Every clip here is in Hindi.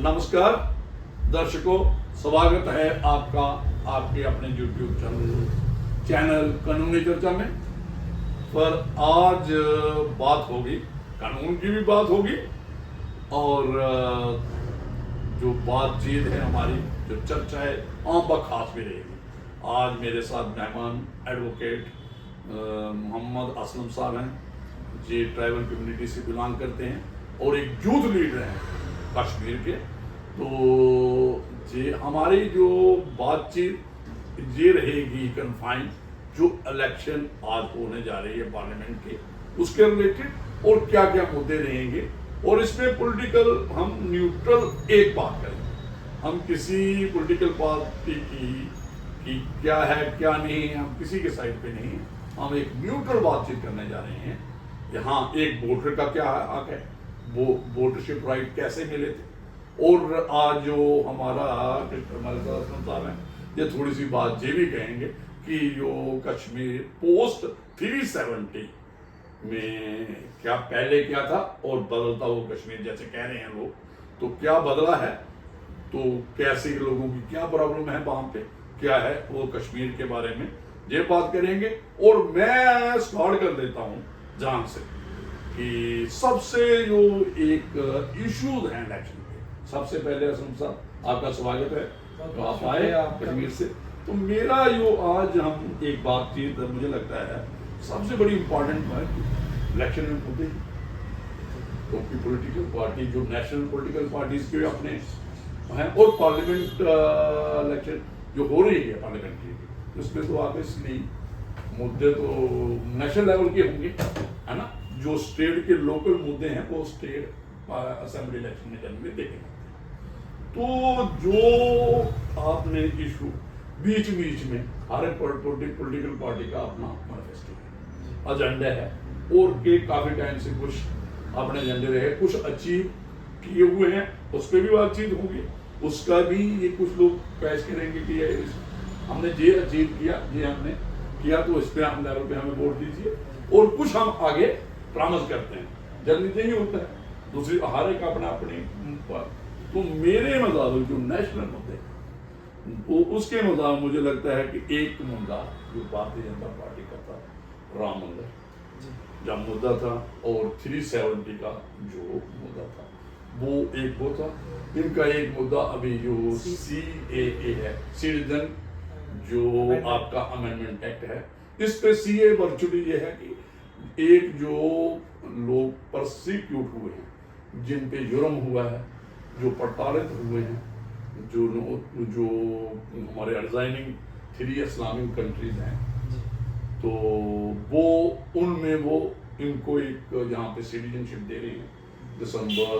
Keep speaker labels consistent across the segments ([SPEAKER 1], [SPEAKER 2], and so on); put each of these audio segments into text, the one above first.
[SPEAKER 1] नमस्कार दर्शकों, स्वागत है आपका आपके अपने YouTube चैनल कानूनी चर्चा में। पर आज बात होगी, कानून की भी बात होगी और जो बातचीत है हमारी, जो चर्चा है आम खास भी रहेगी। आज मेरे साथ मेहमान एडवोकेट मोहम्मद असलम साहब हैं, ये ट्राइबल कम्युनिटी से बिलोंग करते हैं और एक यूथ लीडर हैं कश्मीर के। तो ये हमारी जो बातचीत ये रहेगी कन्फाइन जो इलेक्शन आज होने जा रही है पार्लियामेंट के, उसके रिलेटेड और क्या क्या मुद्दे रहेंगे। और इसमें पॉलिटिकल हम न्यूट्रल एक बात करेंगे, हम किसी पॉलिटिकल पार्टी की क्या है क्या नहीं है, हम किसी के साइड पे नहीं है, हम एक न्यूट्रल बातचीत करने जा रहे हैं। यहाँ एक वोटर का क्या हक है, वो वोटरशिप राइट कैसे मिले थे, और आज जो हमारा साहब है ये थोड़ी सी बात ये भी कहेंगे कि जो कश्मीर पोस्ट 370 में क्या पहले क्या था और बदलता वो कश्मीर जैसे कह रहे हैं लोग, तो क्या बदला है, तो कैसे लोगों की क्या प्रॉब्लम है वहां पे, क्या है वो कश्मीर के बारे में ये बात करेंगे। और मैं स्टार्ट कर देता हूँ जहां से कि सबसे जो एक इश्यूज हैं इलेक्शन के। सबसे पहले असलम साहब आपका स्वागत है, तो आप आए कश्मीर से। तो मेरा जो आज हम एक बातचीत मुझे लगता है सबसे बड़ी इंपॉर्टेंट है इलेक्शन में होते ही तो पॉलिटिकल पार्टी जो नेशनल पॉलिटिकल पार्टीज के अपने हैं और पार्लियामेंट इलेक्शन जो हो रही है पार्लियामेंट की, उसमें तो ऑब्वियसली मुद्दे तो नेशनल लेवल के होंगे, है ना। जो स्टेट के लोकल मुद्दे हैं वो स्टेट असेंबली इलेक्शन में जनरली देखेंगे। तो जो आपने इशू बीच बीच में हर एक पॉलिटिकल पार्टी का अपना मैनिफेस्टो है, एजेंडा है, और के काफी टाइम से कुछ अपने एजेंडे रहे, कुछ अचीव किए हुए हैं, उस पर भी बातचीत होगी। उसका भी ये कुछ लोग पेश करेंगे कि ये हमने ये अचीव किया, ये हमने किया, तो इस पे हम लेवल पे हमें वोट दीजिए। और कुछ हम आगे प्रॉमिस करते हैं, जल्दी नहीं होता है, दूसरी हर एक अपना अपनी। तो मेरे मुताबिक जो नेशनल मुद्दे वो उसके मुताबिक मुझे लगता है कि एक मुद्दा जो भारतीय जनता पार्टी का था राम मंदिर जब मुद्दा था, और 370 का जो मुद्दा था वो एक वो था। इनका एक मुद्दा अभी जो CAA है, सिटीजन जो आपका अमेंडमेंट एक्ट है, इस पे CA वर्चुअली ये है कि एक जो लोग परसिक्यूट हुए हैं, जिन पे जुर्म हुआ है, जो प्रताड़ित हुए हैं, जो हमारे एडजाइनिंग 3 इस्लामिक कंट्रीज हैं, तो वो उनमें वो इनको एक यहाँ पे सिटीजनशिप दे रही है। दिसंबर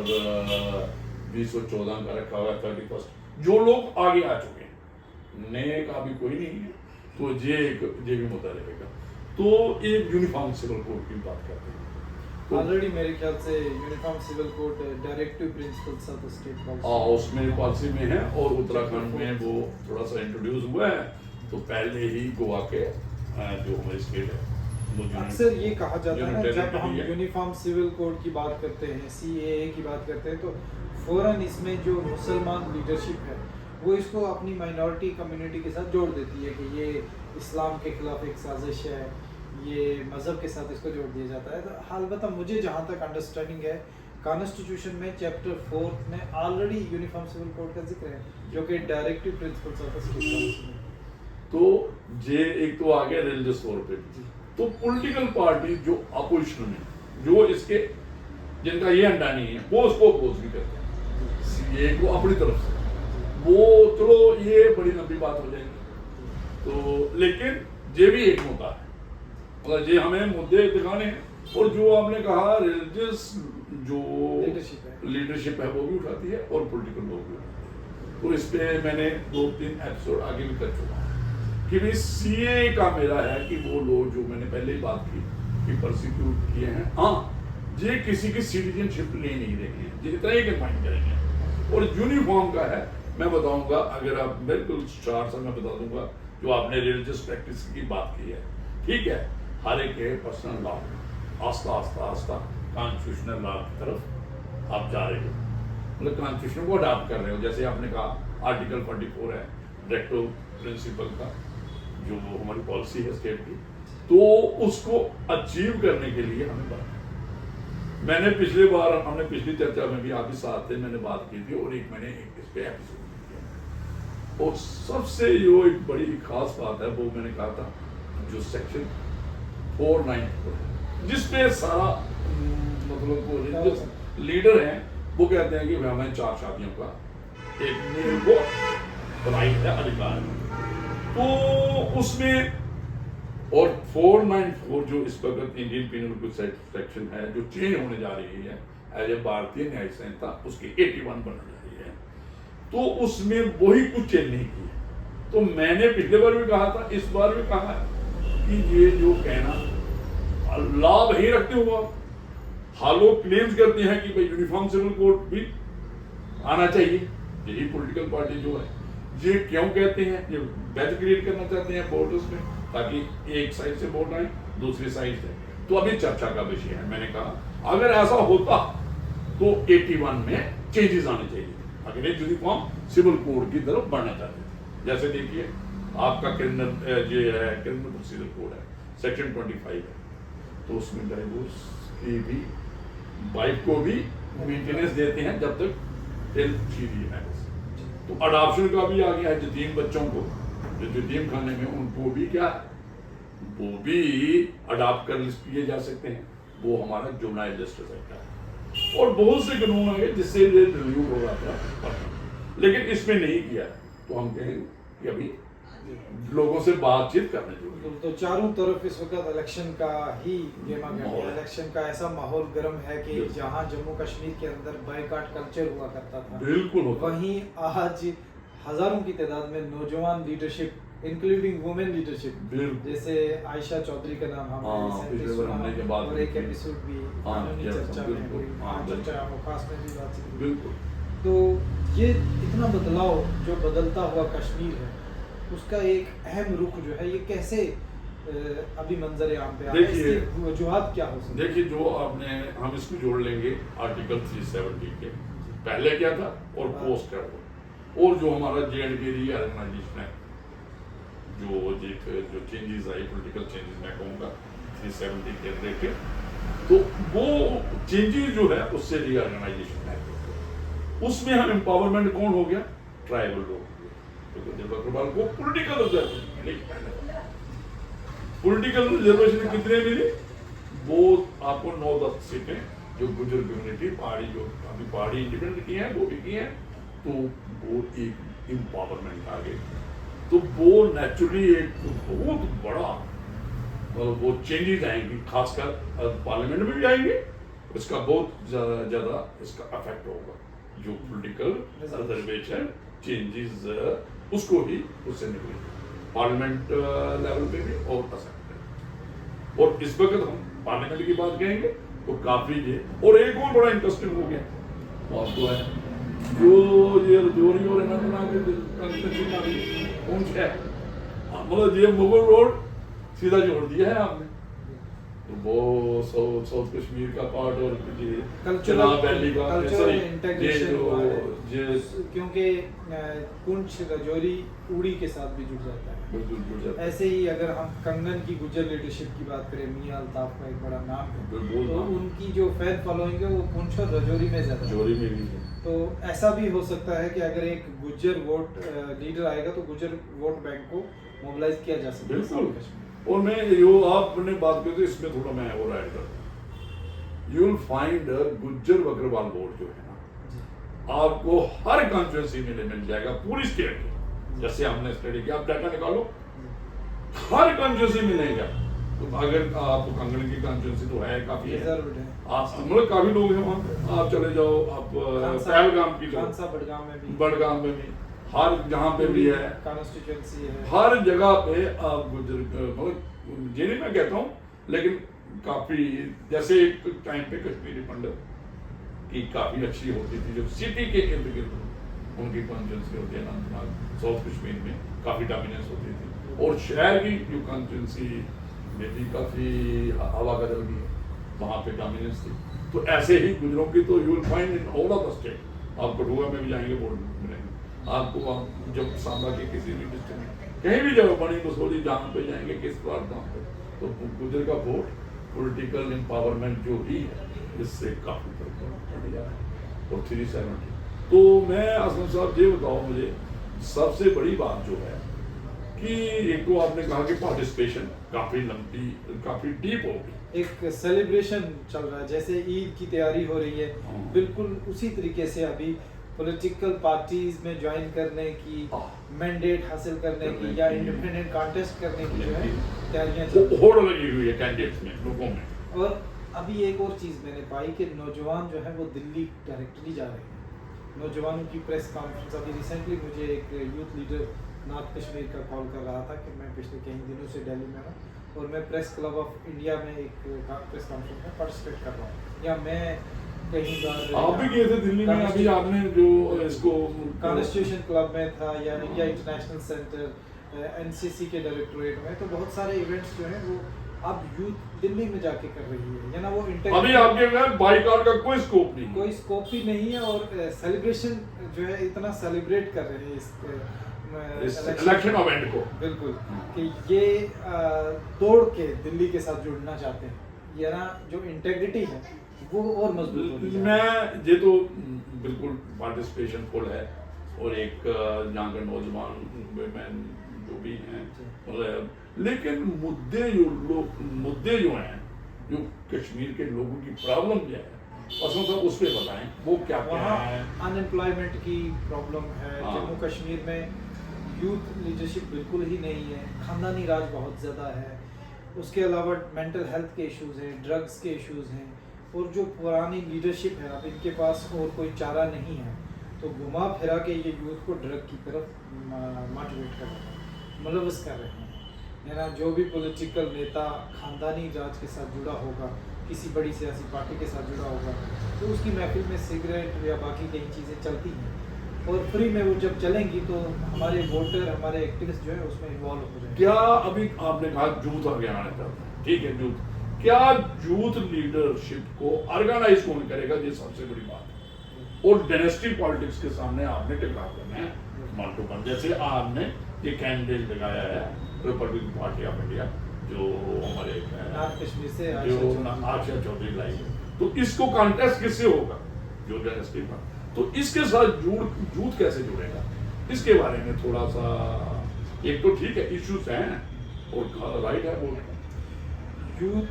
[SPEAKER 1] 2014 का रखा हुआ है 31। जो लोग आगे आ चुके हैं, नए का भी कोई नहीं है, तो ये भी मुद्दा रहेगा। तो एक यूनिफॉर्म सिविल कोड की बात करते हैं।
[SPEAKER 2] ऑलरेडी मेरे ख्याल से uniform civil code directive principles of the state policy
[SPEAKER 1] उसमें पॉलिसी में है, और उत्तराखंड में वो थोड़ा सा इंट्रोड्यूस हुआ है, तो पहले ही गोवा के जो हमारी स्टेट है।
[SPEAKER 2] अक्सर ये कहा जाता है जब हम यूनिफॉर्म सिविल कोड की बात करते हैं, CAA की बात करते हैं, तो फौरन इसमें जो मुसलमान लीडरशिप है वो इसको अपनी माइनॉरिटी कम्युनिटी के साथ जोड़ देती है कि ये इस्लाम के खिलाफ एक साजिश है, ये मज़हब के साथ इसको जोड़ दिया जाता है। तो अलबत्ता मुझे जहाँ तक अंडरस्टैंडिंग है, कॉन्स्टिट्यूशन में चैप्टर 4 में ऑलरेडी यूनिफॉर्म सिविल कोड का जिक्र है, जो कि directive principles of the state policy में।
[SPEAKER 1] तो ये एक तो आ गया रिलीजियस तौर पे। तो पॉलिटिकल पार्टी जो अपोजिशन में, जो इसके जिनका ये अंडा नहीं है, वो उसको अपोज भी करते हैं CAA को अपनी तरफ से। वो चलो ये बड़ी लंबी बात हो जाएगी, तो लेकिन ये भी एक मुद्दा है, मतलब ये हमें मुद्दे दिखाने हैं। और जो आपने कहा रिलीजियस जो लीडरशिप है वो भी उठाती है, और पॉलिटिकल लोग भी उठाते हैं। तो इस पे मैंने 2-3 एपिसोड आगे भी कर चुका हूँ कि भाई CAA का मेरा है कि वो लोग जो मैंने पहले ही बात की कि परसिक्यूट किए हैं, हाँ ये किसी की सिटीजनशिप ले नहीं रहे हैं, जितना ही कंफाइन करेंगे। और यूनिफॉर्म का है, मैं बताऊंगा, अगर आप बिल्कुल स्टार्ट से मैं बता दूंगा, जो आपने रिलीजियस प्रैक्टिस की बात की है, ठीक है, हर एक के पर्सनल लॉ आस्ता आस्ता कॉन्स्टिट्यूशनल लॉ की तरफ आप जा रहे हो। मतलब कॉन्स्टिट्यूशन को अडॉप्ट कर रहे हो। जैसे आपने कहा आर्टिकल 44 है डायरेक्टिव प्रिंसिपल का, जो हमारी पॉलिसी है स्टेट की, तो उसको अचीव करने के लिए हमें मैंने पिछली बार, हमने पिछली चर्चा में भी आप ही साथ थे, मैंने बात की थी और एक मैंने इस पे एपिसोड किया, और सबसे जो एक बड़ी खास बात है वो मैंने कहा था जो सेक्शन 494 है, जिसपे सारा मतलब वो जो लीडर हैं वो कहते हैं कि हमें 4 शादियों का एक मेल को राइट है, अधिकार है। तो उसमें और 494 जो इस वक्त इंडियन पिनल कोड सेक्शन है जो चेंज होने जा रही है एज ए भारतीय न्याय संहिता, उसकी 81 बनने जा रही है, तो उसमें वही कुछ चेंज नहीं किया। तो मैंने पिछले बार भी कहा था, इस बार भी कहा कि ये जो कहना लाभ ही रखते हुआ हाँ लोग क्लेम्स करते हैं कि भाई यूनिफॉर्म सिविल कोड भी आना चाहिए, यही पॉलिटिकल पार्टी जो है ये क्यों कहते हैं, ये बैच क्रिएट करना चाहते हैं बोर्डर्स में, ताकि एक साइड से वोट आए दूसरी साइड से। तो अभी चर्चा का विषय है। मैंने कहा अगर ऐसा होता तो 81 में चेंजेस आने चाहिए, अगर एक यूनिफॉर्म सिविल कोड की तरफ बढ़ना चाहते थे। जैसे देखिए आपका क्रिमिनल ये है, क्रिमिनल प्रोसीजर कोड है, सेक्शन 25 है, तो उसमें डाइवोर्स की भी वाइफ को भी मेंटेनेंस देते हैं जब तक टिल शी रीमैरिज। तो अडॉप्शन का भी आ गया है, यतीम बच्चों को जो यतीम खाने में उनको भी क्या वो भी अडॉप्ट कर किए जा सकते हैं, वो हमारा जुवेनाइल जस्टिस एक्ट है। और बहुत से कानून आ गए जिससे ये रिव्यू हो रहा था, लेकिन इसमें नहीं किया। तो हम कहेंगे कि अभी लोगों से बातचीत करने चाहिए।
[SPEAKER 2] तो चारों तरफ इस वक्त इलेक्शन का ही गेमा गया, इलेक्शन का ऐसा माहौल गर्म है कि जहां जम्मू कश्मीर के अंदर बायकॉट कल्चर हुआ करता था,
[SPEAKER 1] बिल्कुल
[SPEAKER 2] वहीं आज हजारों की तादाद में नौजवान लीडरशिप इंक्लूडिंग वुमेन लीडरशिप, जैसे आयशा चौधरी का नाम हमने सुना और एक एपिसोड भी कानूनी चर्चा में हुई, चर्चा अवकाश में भी बात हुई। तो ये इतना बदलाव जो बदलता हुआ कश्मीर है उसका एक अहम रुख जो है ये कैसे अभी मंजर आम पे आ रहा है, इसकी वजूहात क्या हो सकती है?
[SPEAKER 1] देखिए जो आपने हम इसको जोड़ लेंगे आर्टिकल 370 के पहले क्या था और पोस्ट क्या हुआ, और जो हमारा J&K रीऑर्गेनाइजेशन है, जो चेंजेस आई पॉलिटिकल चेंजेस मैं कहूँगा 370 के रिलेटेड, तो वो चेंजेस जो है उससे रीऑर्गेनाइजेशन है, उसमें हम एम्पावरमेंट कौन हो गया, ट्राइबल लोग, अग्रवाल को पॉलिटिकल रिजर्वेशन कितने मिले, वो आपको 9-10 सीटें जो गुजर कम्युनिटी पहाड़ी जो अभी पहाड़ी इंडिपेंडेंट की हैं वो भी की हैं, तो वो एक एम्पावरमेंट आ गई। तो वो नेचुरली एक बहुत बड़ा वो चेंजेस आएंगी, खासकर पार्लियामेंट में भी आएंगे, इसका बहुत ज़्यादा इसका इफेक्ट होगा, जो पॉलिटिकल रिजर्वेशन चेंजेस उसको ही उससे निकलेंगे पार्लियामेंट लेवल पे भी और असेंबली। और इस वक्त हम पार्लियामेंट की बात कहेंगे तो काफी ये, और एक और बड़ा इंटरेस्टिंग हो गया बात तो है जो ये रजौरी और मतलब ये मुगल रोड सीधा जोड़ दिया है आपने, तो वो साउथ कश्मीर का पार्ट और चनाब वैली का
[SPEAKER 2] क्योंकि पुंछ रजौरी उड़ी के साथ भी जुड़ जाता है। ऐसे ही अगर हम कंगन की गुजर लीडरशिप की बात करें, मियां अल्ताफ का एक बड़ा नाम है, तो उनकी जो फैन फॉलोइंग है वो पुंछ और रजौरी में ज्यादा है। तो ऐसा भी हो सकता है कि अगर एक गुजर वोट लीडर आएगा तो गुजर वोट बैंक को मोबिलाइज किया जा सकता है।
[SPEAKER 1] और मैं जो आपने बात की थी इसमें थोड़ा मैं और ऐड करता, you will find Gujjar Agarwal vote जो है ना आपको हर कॉन्स्टिट्यूंसी में मिल जाएगा पूरी स्टेट में। जैसे हमने स्टडी किया, आप डाटा निकालो, हर कॉन्स्टिट्यूंसी मिलेगा। तो अगर आप कंगन की कॉन्स्टिट्यूंसी तो है काफी है, आप मतलब काफी लोग हैं वहाँ, आप चले जाओ आप पहलगाम की बड़गाम में भी हर जहाँ पे भी है
[SPEAKER 2] कॉन्स्टिट्यूंसी है,
[SPEAKER 1] हर जगह पे आप गुजर मतलब ये नहीं मैं कहता हूँ, लेकिन काफी जैसे एक टाइम पे कश्मीरी पंडित की काफी अच्छी होती थी जो सिटी के इर्द गिर्द उनकी कॉन्स्टिट्यूंसी होती है अनंतनाग साउथ कश्मीर में काफी डोमिनेंस होती थी, और शहर की जो कॉन्स्टिट्यूंसी में भी काफी हवा बदल गई है, वहाँ पे डोमिनेंस थी। तो ऐसे ही गुजरों की तो you will find in all of the state आप कठुआ में भी जाएंगे वोट मिलेंगे आपको। आप जब सांबा के किसी भी डिस्ट्रिक्ट में कहीं भी जगह बड़ी बसोली जहाँ पे जाएंगे किस प्लेटफॉर्म पे, तो गुजर का वोट पॉलिटिकल एम्पावरमेंट जो भी है इससे काफी फर्क पड़ गया है। और 370 तो मैं असलम साहब ये बताओ मुझे सबसे बड़ी बात जो है कि एक तो आपने कहा कि पार्टिसिपेशन काफी लंबी काफी डीप होगी,
[SPEAKER 2] एक सेलिब्रेशन चल रहा है जैसे ईद की तैयारी हो रही है, बिल्कुल उसी तरीके से अभी पॉलिटिकल पार्टीज में ज्वाइन करने की, मैंडेट हासिल करने की या इंडिपेंडेंट कॉन्टेस्ट करने की जो है तैयारियां चल रही
[SPEAKER 1] होड़ लगी हुई है कैंडिडेट्स में, लोगों में।
[SPEAKER 2] और अभी एक और चीज़ मैंने पाई कि नौजवान जो है वो दिल्ली डायरेक्टली जा रहे हैं। नौजवानों की प्रेस कॉन्फ्रेंस अभी रिसेंटली मुझे एक यूथ लीडर नॉर्थ कश्मीर का कॉल कर रहा था कि मैं पिछले कई दिनों से दिल्ली में हूँ और मैं प्रेस क्लब ऑफ इंडिया में एक प्रेस कॉन्फ्रेंस में पार्टिसिपेट कर रहा हूँ, या मैं कहीं बार
[SPEAKER 1] आप भी गए थे दिल्ली में, अभी आपने जो इसको
[SPEAKER 2] कॉन्स्टिट्यूशन क्लब में था या इंडिया इंटरनेशनल सेंटर एनसीसी के डायरेक्टोरेट में, तो बहुत सारे इवेंट्स जो हैं वो अब यूथ दिल्ली में जाके कर रही है, या ना वो
[SPEAKER 1] अभी आपके में बाइकआउट का कोई स्कोप नहीं,
[SPEAKER 2] कोई स्कोप ही नहीं है। और सेलिब्रेशन जो है इतना सेलिब्रेट कर रहे हैं इस
[SPEAKER 1] इलेक्शन इवेंट को,
[SPEAKER 2] बिल्कुल कि ये तोड़ के दिल्ली के साथ जुड़ना चाहते हैं, या ना जो इंटेग्रिटी है वो और मजबूत होगी।
[SPEAKER 1] मैं ये तो बिल्कुल पार्टिसिपेशन फुल है और एक यहाँ का नौजवान वुमेन जो भी हैं मतलब, लेकिन मुद्दे जो हैं जो कश्मीर के लोगों की प्रॉब्लम क्या है असम साहब उस पर बताएं, वो क्या है।
[SPEAKER 2] अनएम्प्लॉयमेंट की प्रॉब्लम है जम्मू कश्मीर में, यूथ लीडरशिप बिल्कुल ही नहीं है, खानदानी राज बहुत ज़्यादा है, उसके अलावा मेंटल हेल्थ के इश्यूज हैं, ड्रग्स के इश्यूज हैं, और जो पुरानी लीडरशिप है अब इनके पास और कोई चारा नहीं है, तो घुमा फिरा के ये यूथ को ड्रग की तरफ मोटिवेट कर रहे हैं, मुलविस कर रहे हैं, है ना। जो भी पॉलिटिकल नेता खानदानी राज के साथ जुड़ा होगा, किसी बड़ी सियासी पार्टी के साथ जुड़ा होगा, तो उसकी महफिल में सिगरेट या बाकी कई चीज़ें चलती हैं, और फ्री में वो जब चलेंगी तो हमारे वोटर हमारे एक्टिविस्ट जो है उसमें इन्वॉल्व हो जाएंगे।
[SPEAKER 1] क्या अभी आपने कहा यूथ आगे आना चाहता है, ठीक है यूथ, क्या यूथ लीडरशिप को ऑर्गेनाइज कौन करेगा, ये सबसे बड़ी बात है। और डायनेस्टी पॉलिटिक्स के सामने आपने टकराव करना है माल्टो पर, जैसे आपने ये कैंडिडेट लगाया है रिपब्लिकन पार्टी ऑफ इंडिया जो हमारे
[SPEAKER 2] नॉर्थ कश्मीर से
[SPEAKER 1] जो आशा चौधरी लाई है, तो इसको कॉन्टेस्ट किससे होगा जो डायनेस्टी पर, तो इसके साथ यूथ कैसे जुड़ेगा, इसके बारे में थोड़ा सा, एक तो ठीक है इश्यूज हैं और राइट है वो
[SPEAKER 2] यूथ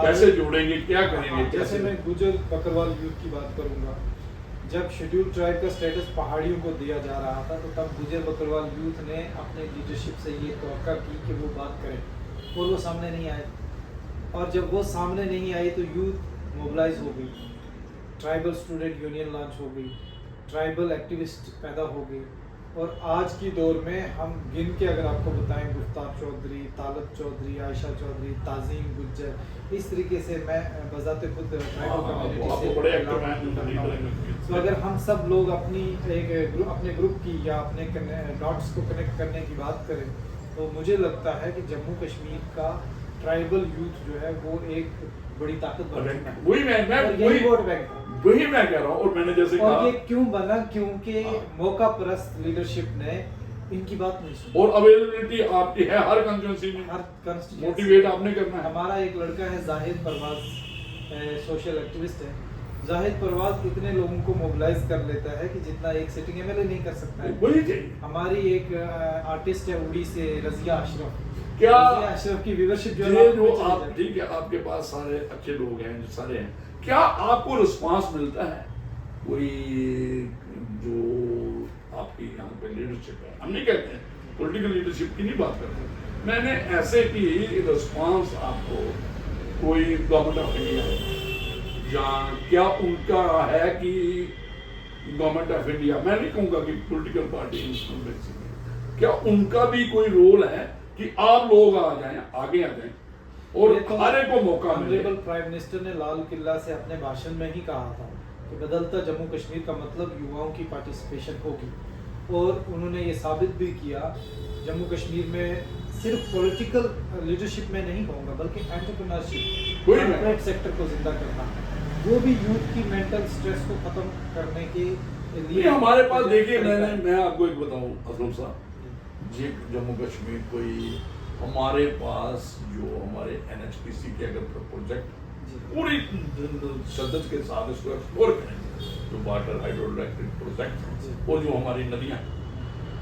[SPEAKER 1] कैसे जोड़ेंगे, क्या करेंगे,
[SPEAKER 2] जैसे मैं गुजर बकरवाल यूथ की बात करूंगा, जब शेड्यूल ट्राइब का स्टेटस पहाड़ियों को दिया जा रहा था तो तब गुजर बकरवाल यूथ ने अपने लीडरशिप से ये तवक्का की कि वो बात करें, और वो सामने नहीं आए, और जब वो सामने नहीं आई तो यूथ मोबिलाइज हो गई, ट्राइबल स्टूडेंट यूनियन लॉन्च हो गई, ट्राइबल एक्टिविस्ट पैदा हो गई, और आज की दौर में हम गिन के अगर आपको बताएं, गुफ्तार चौधरी, तालब चौधरी, आयशा चौधरी, ताजीम गुज्जर, इस तरीके से मैं बजाते खुद ट्राइबल कम्युनिटी से, तो अगर हम सब लोग अपने ग्रुप की या अपने डॉट्स को कनेक्ट करने की बात करें, तो मुझे लगता है कि जम्मू कश्मीर का ट्राइबल यूथ जो है वो एक बड़ी ताकत बन चुका है।
[SPEAKER 1] वही मैं कह रहा हूँ, और मैंने जैसे
[SPEAKER 2] कहा, और ये क्यों बना, क्योंकि मौका परस्त लीडरशिप ने इनकी बात नहीं सुनी,
[SPEAKER 1] और अवेलेबिलिटी आपकी है हर कंस्टिट्यूंसी में,
[SPEAKER 2] हर कंस्टिट्यूंसी
[SPEAKER 1] मोटिवेट आपने करना है।
[SPEAKER 2] हमारा एक लड़का है जाहिद परवाज, सोशल एक्टिविस्ट है, जाहिद परवाज इतने लोगों को मोबिलाइज कर लेता है कि जितना एक सिटिंग एमएलए नहीं कर सकता है।
[SPEAKER 1] वही चाहिए।
[SPEAKER 2] हमारी एक आर्टिस्ट है उड़ी से रजिया अशरफ,
[SPEAKER 1] क्या
[SPEAKER 2] अशरफ की व्यूअरशिप जो
[SPEAKER 1] आप ठीक है, आपके पास सारे अच्छे लोग हैं जो सारे हैं, क्या आपको रिस्पांस मिलता है कोई जो आपकी यहाँ पे लीडरशिप है, हम नहीं कहते हैं पॉलिटिकल लीडरशिप की नहीं बात करते, मैंने ऐसे की रिस्पांस आपको कोई गवर्नमेंट ऑफ इंडिया या क्या उनका है कि गवर्नमेंट ऑफ इंडिया, मैं नहीं कहूँगा कि पॉलिटिकल पार्टी क्या उनका भी कोई रोल है कि आप लोग आ जाएं, आगे आ जाएं और हर एक को मौका मिले।
[SPEAKER 2] ऑनरेबल प्राइम मिनिस्टर ने लाल किला से अपने भाषण में ही कहा था कि बदलता जम्मू कश्मीर का मतलब युवाओं की पार्टिसिपेशन होगी, और उन्होंने ये साबित भी किया। जम्मू कश्मीर में सिर्फ पॉलिटिकल लीडरशिप में नहीं कहूँगा बल्कि एंटरप्रेन्योरशिप, कॉर्पोरेट सेक्टर को जिंदा करना, वो भी यूथ की मेंटल स्ट्रेस को खत्म करने के लिए
[SPEAKER 1] ये हमारे पास देखिए, मैं आपको एक बताऊं असलम साहब, ये जम्मू कश्मीर कोई हमारे पास जो हमारे NHPC के अगर प्रोजेक्ट पूरी शिद्दत के साथ इसको एक्सप्लोर करेंगे, जो वाटर हाइड्रो इलेक्ट्रिक प्रोजेक्ट और जो हमारी नदियाँ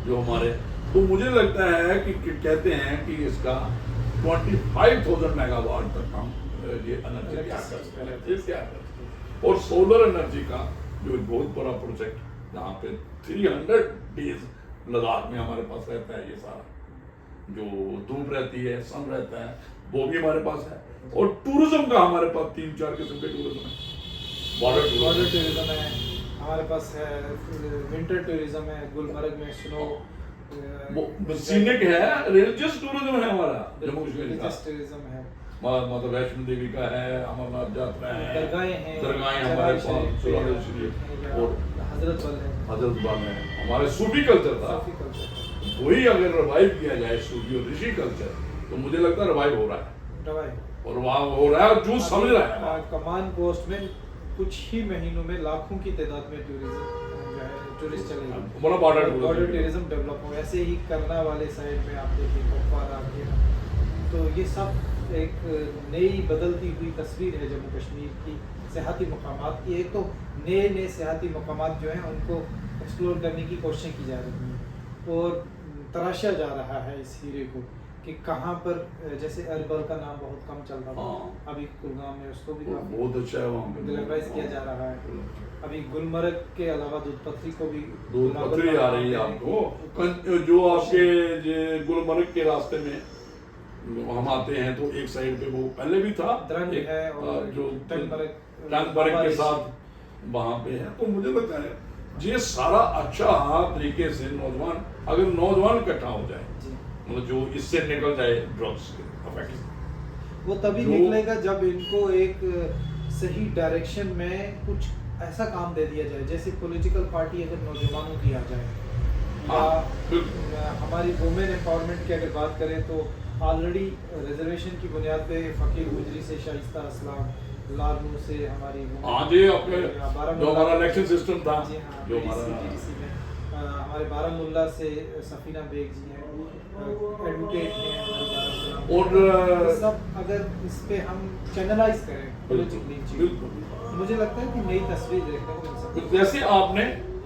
[SPEAKER 1] जो हमारे, तो मुझे लगता है कि कहते हैं कि इसका 25,000 मेगावाट तक हम ये एनर्जी क्या कर, और सोलर एनर्जी का जो एक बहुत बड़ा प्रोजेक्ट जहाँ पे 300 डेज लद्दाख में हमारे पास रहता है, ये सारा जो धूप रहती है, सन रहता है, वो भी हमारे पास है। और टूरिज्म का हमारे पास 3-4 किस्म के टूरिज्म है,
[SPEAKER 2] वाटर टूरिज्म है हमारे पास है, विंटर टूरिज्म है, गुलमर्ग में स्नो,
[SPEAKER 1] सीनिक है, रिलीजियस टूरिज्म है हमारा जम्मू कश्मीर का,
[SPEAKER 2] टूरिज्म है,
[SPEAKER 1] मतलब वैष्णो देवी का है, अमरनाथ यात्रा है,
[SPEAKER 2] दरगाहें
[SPEAKER 1] हमारे पास और हजरत बल है, हमारे सूफी कल्चर था, वही अगर रिवाइव किया जाए सूफी और ऋषि कल्चर, तो मुझे लगता है रिवाइव हो रहा है, और वहाँ हो रहा है, जो समझ रहा है।
[SPEAKER 2] कमान कोस्ट में कुछ ही महीनों में लाखों की तादाद में टूरिस्ट चलेगा,
[SPEAKER 1] बड़ा बॉर्डर
[SPEAKER 2] टूरिज्म डेवलप हो। ऐसे ही करना वाले साइड में आप देखिए कुपवारा, तो ये सब एक नई बदलती हुई तस्वीर है जम्मू कश्मीर की सियाहती मकामात की। एक तो नए सियाहती मकामात जो हैं उनको एक्सप्लोर करने की कोशिशें की जा रही हैं और तराशा जा रहा है इस हीरे को कि कहाँ पर, जैसे अरबल का नाम बहुत कम चल रहा था, अभी कुलगाम में उसको भी
[SPEAKER 1] बहुत अच्छा है, वहाँ पे
[SPEAKER 2] ग्लैमराइज किया जा रहा है। अभी गुलमर्ग के अलावा दूधपत्री को भी,
[SPEAKER 1] दूधपत्री आ रही है आपको, जो आपके गुलमर्ग के रास्ते में हम आते हैं तो एक साइड पे वो पहले भी था,
[SPEAKER 2] द्रंग है और
[SPEAKER 1] जो टंगमर्ग के साथ वहाँ पे है। तो मुझे लगता है ये सारा अच्छा तरीके से नौजवान, अगर नौजवान इकट्ठा हो जाए, मतलब जो इससे निकल जाए ड्रग्स के इफेक्ट,
[SPEAKER 2] वो तभी निकलेगा जब इनको एक सही डायरेक्शन में कुछ ऐसा काम दे दिया जाए, जैसे पॉलिटिकल पार्टी अगर नौजवानों की आ जाए, हमारी वुमेन एम्पावरमेंट की अगर बात करें तो ऑलरेडी रिजर्वेशन की बुनियाद पे फकीर गुजरी से शाइस्ता असलाम, लालू से हमारी
[SPEAKER 1] जो हमारा इलेक्शन सिस्टम था,
[SPEAKER 2] जो हमारे बारामुल्ला से सफीना बेग जी हैं, एडवोकेट हैं,
[SPEAKER 1] और
[SPEAKER 2] सब अगर इस पे हम चैनलाइज करें पॉलिटिकली, मुझे लगता है कि नई तस्वीर देखने को मिल सकती है।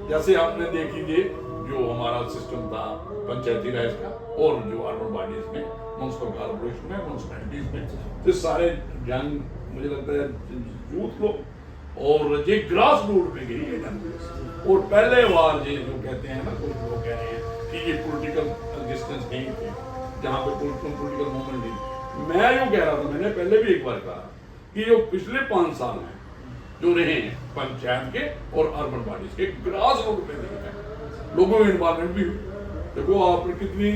[SPEAKER 1] जैसे आपने देखी थी जो हमारा सिस्टम था पंचायती राज का, और जो अर्बन बॉडीज में, म्युनिसिपल कॉर्पोरेशन में, म्युनिसिपैलिटीज में, तो सारे जंग मुझे लगता है यूथ लोग और ये ग्रास रूट पे गई है जंग। और पहले बार ये जो कहते हैं ना, कुछ लोग कह रहे हैं कि ये पॉलिटिकल डिस्टेंस नहीं थे, जहाँ पे पॉलिटिकल मूवमेंट नहीं। मैं यूँ कह रहा था, मैंने पहले भी एक बार कहा कि जो पिछले 5 साल हैं जो रहे हैं पंचायत के और अर्बन बॉडीज के, ग्रास रूट पे देखे हैं, लोगों की इन्वॉल्वमेंट भी हुई। देखो आपने कितनी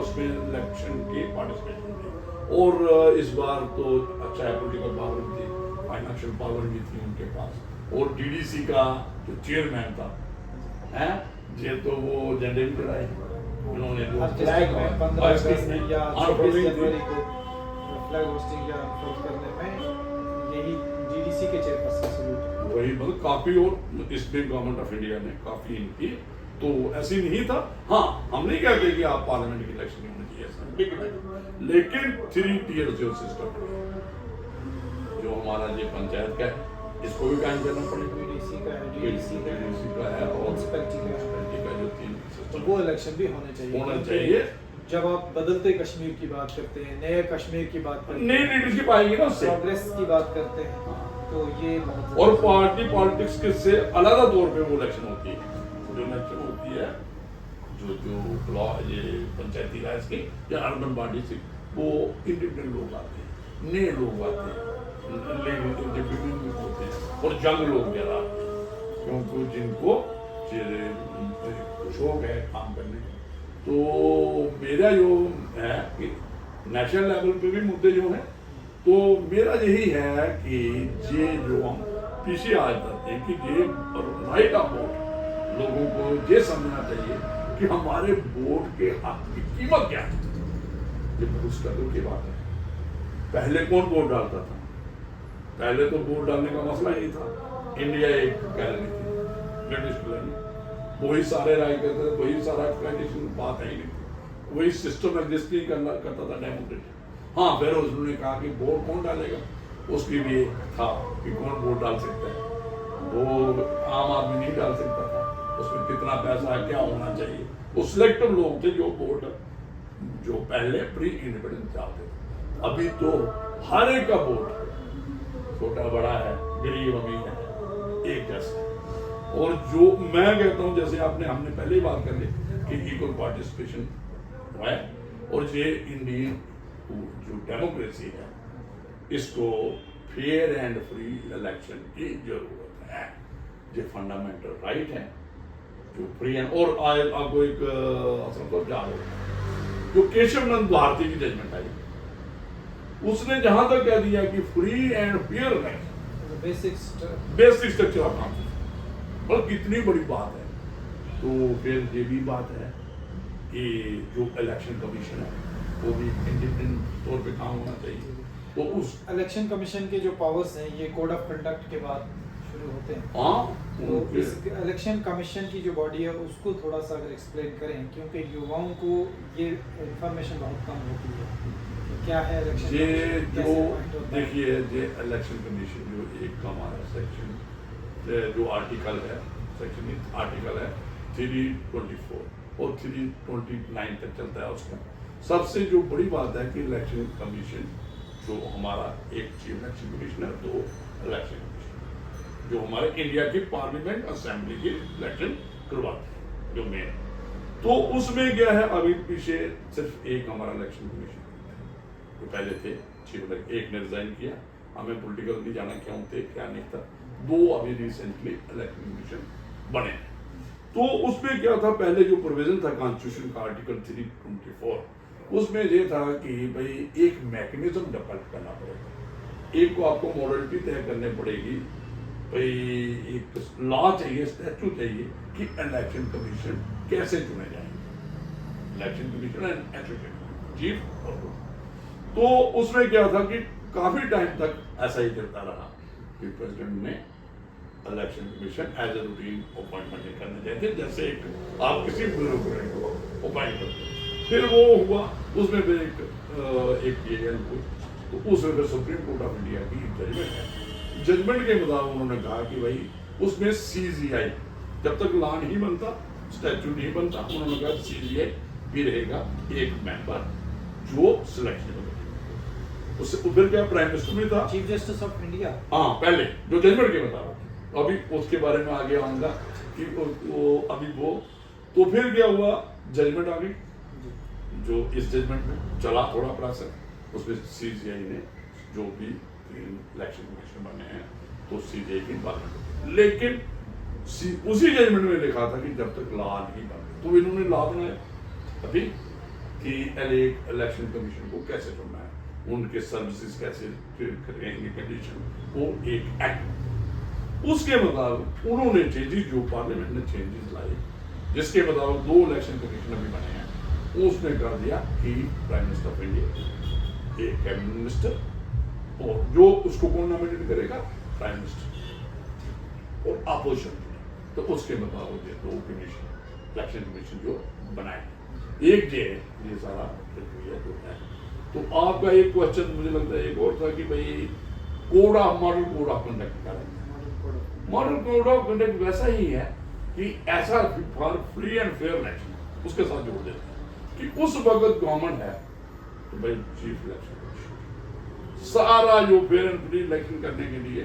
[SPEAKER 1] उसमें इलेक्शन की पार्टिसिपेशन थी, और इस बार तो अच्छा है, पॉलिटिकल पावर भी थी, फाइनेंशियल पावर भी थी उनके पास, और DDC का जो चेयरमैन था हैं, ये तो वो झंडे भी चढ़ाए उन्होंने, जो फ्लैग
[SPEAKER 2] DDC के चेयरपर्सन सैल्यूट
[SPEAKER 1] वही, मतलब काफी, और इसमें गवर्नमेंट ऑफ इंडिया ने काफी इनकी, तो ऐसे नहीं था। हाँ, हम नहीं कहते कि आप पार्लियामेंट की इलेक्शन नहीं होनी चाहिए, लेकिन 3 टियर जो सिस्टम जो हमारा ये पंचायत का है, इसको भी कायम करना पड़ेगा, DDC का है और म्युनिसिपैलिटी का जो 3 सिस्टम,
[SPEAKER 2] वो इलेक्शन भी होने चाहिए। जब आप बदलते कश्मीर की बात करते हैं, नए कश्मीर की बात करते हैं,
[SPEAKER 1] नई लीडरशिप आएगी ना,
[SPEAKER 2] प्रोग्रेस की बात करते हैं, तो ये बहुत,
[SPEAKER 1] और पार्टी पॉलिटिक्स के से अलग तौर पे वो इलेक्शन होती है, जो इलेक्शन होती है जो ये पंचायती राज की या अर्बन बॉडी से, वो इंडिपेंडेंट लोग आते हैं, नए लोग आते हैं, होते हैं, और जंग लोग ज्यादा आते हैं, क्योंकि जिनको शौक है काम करने का। तो मेरा जो है कि नेशनल लेवल पे भी मुद्दे जो हैं, तो मेरा यही है कि ये जो हम पीछे आ जाते हैं कि ये राइट ऑफ वोट, लोगों को ये समझना चाहिए कि हमारे वोट के हक की कीमत क्या है। ये बहुत स्ट्रगल की बात है। पहले कौन वोट डालता था? पहले तो वोट डालने का मसला ही था, इंडिया एक कॉलोनी थी, ब्रिटिश कॉलोनी, वही सारे राय करते थे, वही सारा एक्सप्लेनेशन, बात है ही नहीं थी, वही सिस्टम एग्जिस्ट नहीं करता था डेमोक्रेसी। हाँ, फिर उन्होंने कहा कि वोट कौन डालेगा, उसकी भी एक था कि कौन वोट डाल सकता है, वो आम आदमी नहीं डाल सकता था, उसमें कितना पैसा क्या होना चाहिए, वो सिलेक्टिव लोग थे जो वोट जो पहले प्री इंडिपेंडेंस डालते थे। अभी तो हर एक का वोट, छोटा बड़ा है, गरीब अमीर है, एक जैसा है। और जो मैं कहता हूँ, जैसे हमने पहले ही बात कर ली कि इक्वल पार्टिसिपेशन है, और ये इंडियन जो डेमोक्रेसी है, इसको फेयर एंड फ्री इलेक्शन की जरूरत है, ये फंडामेंटल राइट है जो फ्री एंड। और आपको एक असंतोष याद होगा जो केशव नंद भारती की जजमेंट आई, उसने जहां तक कह दिया कि free and fair election basic structure of constitution, मतलब कितनी बड़ी बात है। तो फिर ये भी बात है कि जो इलेक्शन कमीशन है वो भी इंडिपेंडेंट तौर पे काम होना चाहिए। तो उस
[SPEAKER 2] इलेक्शन कमीशन के जो पावर्स हैं ये कोड ऑफ कंडक्ट के बाद शुरू होते हैं।
[SPEAKER 1] तो
[SPEAKER 2] इस इलेक्शन कमीशन की जो बॉडी है उसको थोड़ा सा अगर एक्सप्लेन करें, क्योंकि युवाओं को ये इंफॉर्मेशन बहुत कम होती है कि क्या है इलेक्शन।
[SPEAKER 1] ये जो देखिए, ये इलेक्शन कमीशन जो एक हमारा सेक्शन जो आर्टिकल है, सेक्शन आर्टिकल है 324 और 329 तक चलता है। उसका सबसे जो बड़ी बात है कि इलेक्शन कमीशन जो हमारा एक चीफ इलेक्शन कमिश्नर, दो इलेक्शन कमीशन जो हमारे इंडिया की पार्लियामेंट असेंबली की इलेक्शन करवाते हैं जो मेन। तो उसमें क्या है, अभी पीछे सिर्फ एक हमारा इलेक्शन कमीशन जो पहले थे चीफ, एक ने रिजाइन किया, हमें पॉलिटिकल नहीं जाना क्यों थे क्या नहीं था, दो अभी रिसेंटली इलेक्शन कमीशन बने। तो उसमें क्या था, पहले जो प्रोविजन था कॉन्स्टिट्यूशन का आर्टिकल 324, उसमें ये था कि भाई एक मैकेनिज्म डेवलप करना पड़ेगा, एक को आपको मॉडलिटी तय करनी पड़ेगी, भाई एक लॉ चाहिए, स्टैट्यू चाहिए कि इलेक्शन कमीशन कैसे चुने जाएंगे, election commission and executive chief और तो उसमें क्या था कि काफी टाइम तक ऐसा ही चलता रहा कि प्रेसिडेंट ने election commission as a routine appointment नहीं करना चाहते, जैसे एक आप किसी ब्यूरोक्रेट को अपॉइंट करते हैं। फिर वो हुआ, उसमें फिर एक PIL हुई, तो उसमें फिर सुप्रीम कोर्ट ऑफ इंडिया की जजमेंट है, जजमेंट के मुताबिक उन्होंने कहा कि भाई उसमें CGI जब तक लॉ नहीं बनता, स्टैट्यूट नहीं बनता, उन्होंने कहा CGI भी रहेगा एक मेंबर जो सिलेक्शन होगा। उससे फिर क्या प्राइम मिनिस्टर भी था,
[SPEAKER 2] चीफ जस्टिस ऑफ इंडिया,
[SPEAKER 1] हाँ पहले जो जजमेंट के मुताबिक, अभी उसके बारे में आगे आऊंगा कि वो अभी वो। तो फिर क्या हुआ, जजमेंट आ गई, जो इस जजमेंट में चला थोड़ा प्रोसेस, उसमें CGI ने जो भी इलेक्शन कमीशन बने हैं तो CGI की बात, लेकिन उसी जजमेंट में लिखा था कि जब तक लॉ नहीं बनता, तो इन्होंने लॉ बनाया अभी कि इलेक्शन कमीशन को कैसे चुनना है, उनके सर्विसेज कैसे करेंगे कंडीशन, वो एक एक्ट, उसके मुताबिक उन्होंने चेंजेस, जो पार्लियामेंट ने चेंजेस लाए, जिसके मुताबिक दो इलेक्शन कमीशन अभी बने हैं, उसने कर दिया कि प्राइम मिनिस्टर ऑफ इंडिया, एक कैबिनेट मिनिस्टर, और जो उसको कौन नॉमिनेट करेगा, प्राइम मिनिस्टर और अपोजिशन। तो उसके मुताबिक ये दो कमीशन, इलेक्शन कमीशन जो बनाए, एक ये सारा प्रक्रिया जो है। तो आपका एक क्वेश्चन मुझे लगता है एक और था कि भाई मॉडल कोड ऑफ कंडक्ट का, मॉडल कोड ऑफ कंडक्ट वैसा ही है कि ऐसा for free and fair election उसके साथ जोड़ देते हैं कि उस वक्त गवर्नमेंट है तो भाई चीफ इलेक्शन कमीशन सारा जो फेयर एंड फ्री इलेक्शन करने के लिए,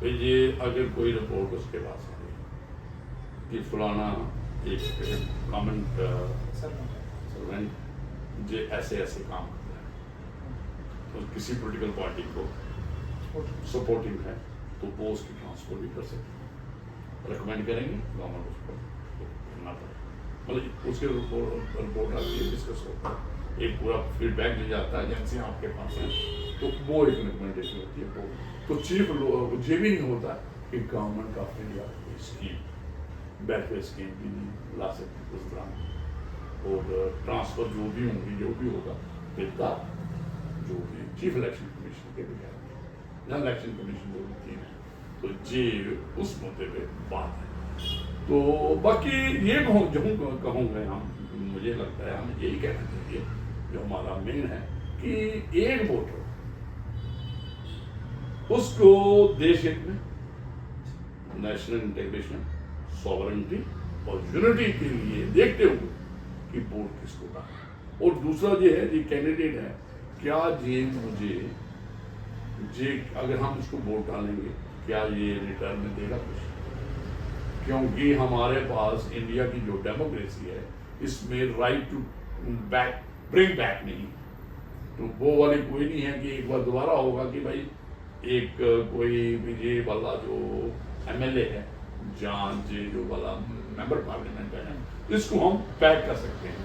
[SPEAKER 1] भाई ये अगर कोई रिपोर्ट उसके पास आ गई कि फलाना एक गवर्नमेंट सर्वेंट जो ऐसे ऐसे काम कर रहा है, तो किसी पॉलिटिकल पार्टी को सपोर्टिंग है, तो वो उसकी ट्रांसफर भी कर सकते हैं, रिकमेंड करेंगे, गवर्नमेंट उसको करना पड़ेगा, मतलब उसके रिपोर्ट आती है, डिस्कस होता है, एक पूरा फीडबैक दिया जाता है, एजेंसी आपके पास है, तो वो एक रिकमेंडेशन होती है। वो तो चीफ ये भी नहीं होता कि गवर्नमेंट ऑफ इंडिया कोई स्कीम, वेलफेयर स्कीम भी नहीं ला सकती उस दौरान, और ट्रांसफर जो भी होंगी, जो भी होगा विद द जो भी चीफ इलेक्शन कमीशन के बगैर, जहाँ इलेक्शन कमीशन बोर्ड की है, तो ये उस मुद्दे पे बात है। तो बाकी ये कहूँगा हम, मुझे लगता है हमें यही कहना चाहिए जो हमारा मेन है कि एक वोटर उसको देश हित में, नेशनल इंटीग्रेशन, सॉवरेंटी और यूनिटी के लिए देखते हुए कि वोट किसको डालना। और दूसरा ये है, ये कैंडिडेट है, क्या ये मुझे अगर हम उसको वोट डालेंगे क्या ये रिटर्न में देगा कुछ? क्योंकि हमारे पास इंडिया की जो डेमोक्रेसी है इसमें राइट टू ब्रिंग बैक नहीं, तो वो वाली कोई नहीं है कि एक बार दोबारा होगा कि भाई एक कोई विजय वाला जो एमएलए है, जहाँ जो वाला मेंबर पार्लियामेंट है, इसको हम पैक कर सकते हैं।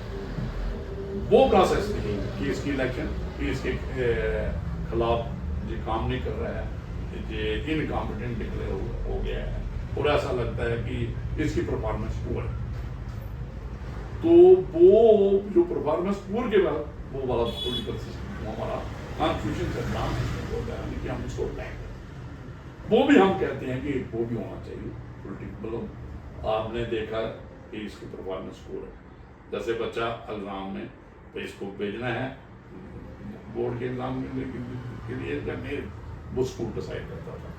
[SPEAKER 1] वो प्रोसेस नहीं कि इसकी इलेक्शन कि इसके खिलाफ जो काम नहीं कर रहा है, ये इनकॉम्पिटेंट डिक्लेयर हो गया है और ऐसा लगता है कि इसकी परफॉर्मेंस पुअर है, तो वो जो परफॉर्मेंस पुअर के बाद वो वाला पॉलिटिकल सिस्टम हमारा कॉन्स्टिट्यूशन का नाम है कि हम इसको बैक करें, वो भी हम कहते हैं कि वो भी होना चाहिए पॉलिटिकल। आपने देखा कि इसकी परफॉर्मेंस पुअर है, जैसे बच्चा एग्जाम में तो इसको भेजना है बोर्ड के एग्जाम के लिए करने, वो स्कूल डिसाइड करता था,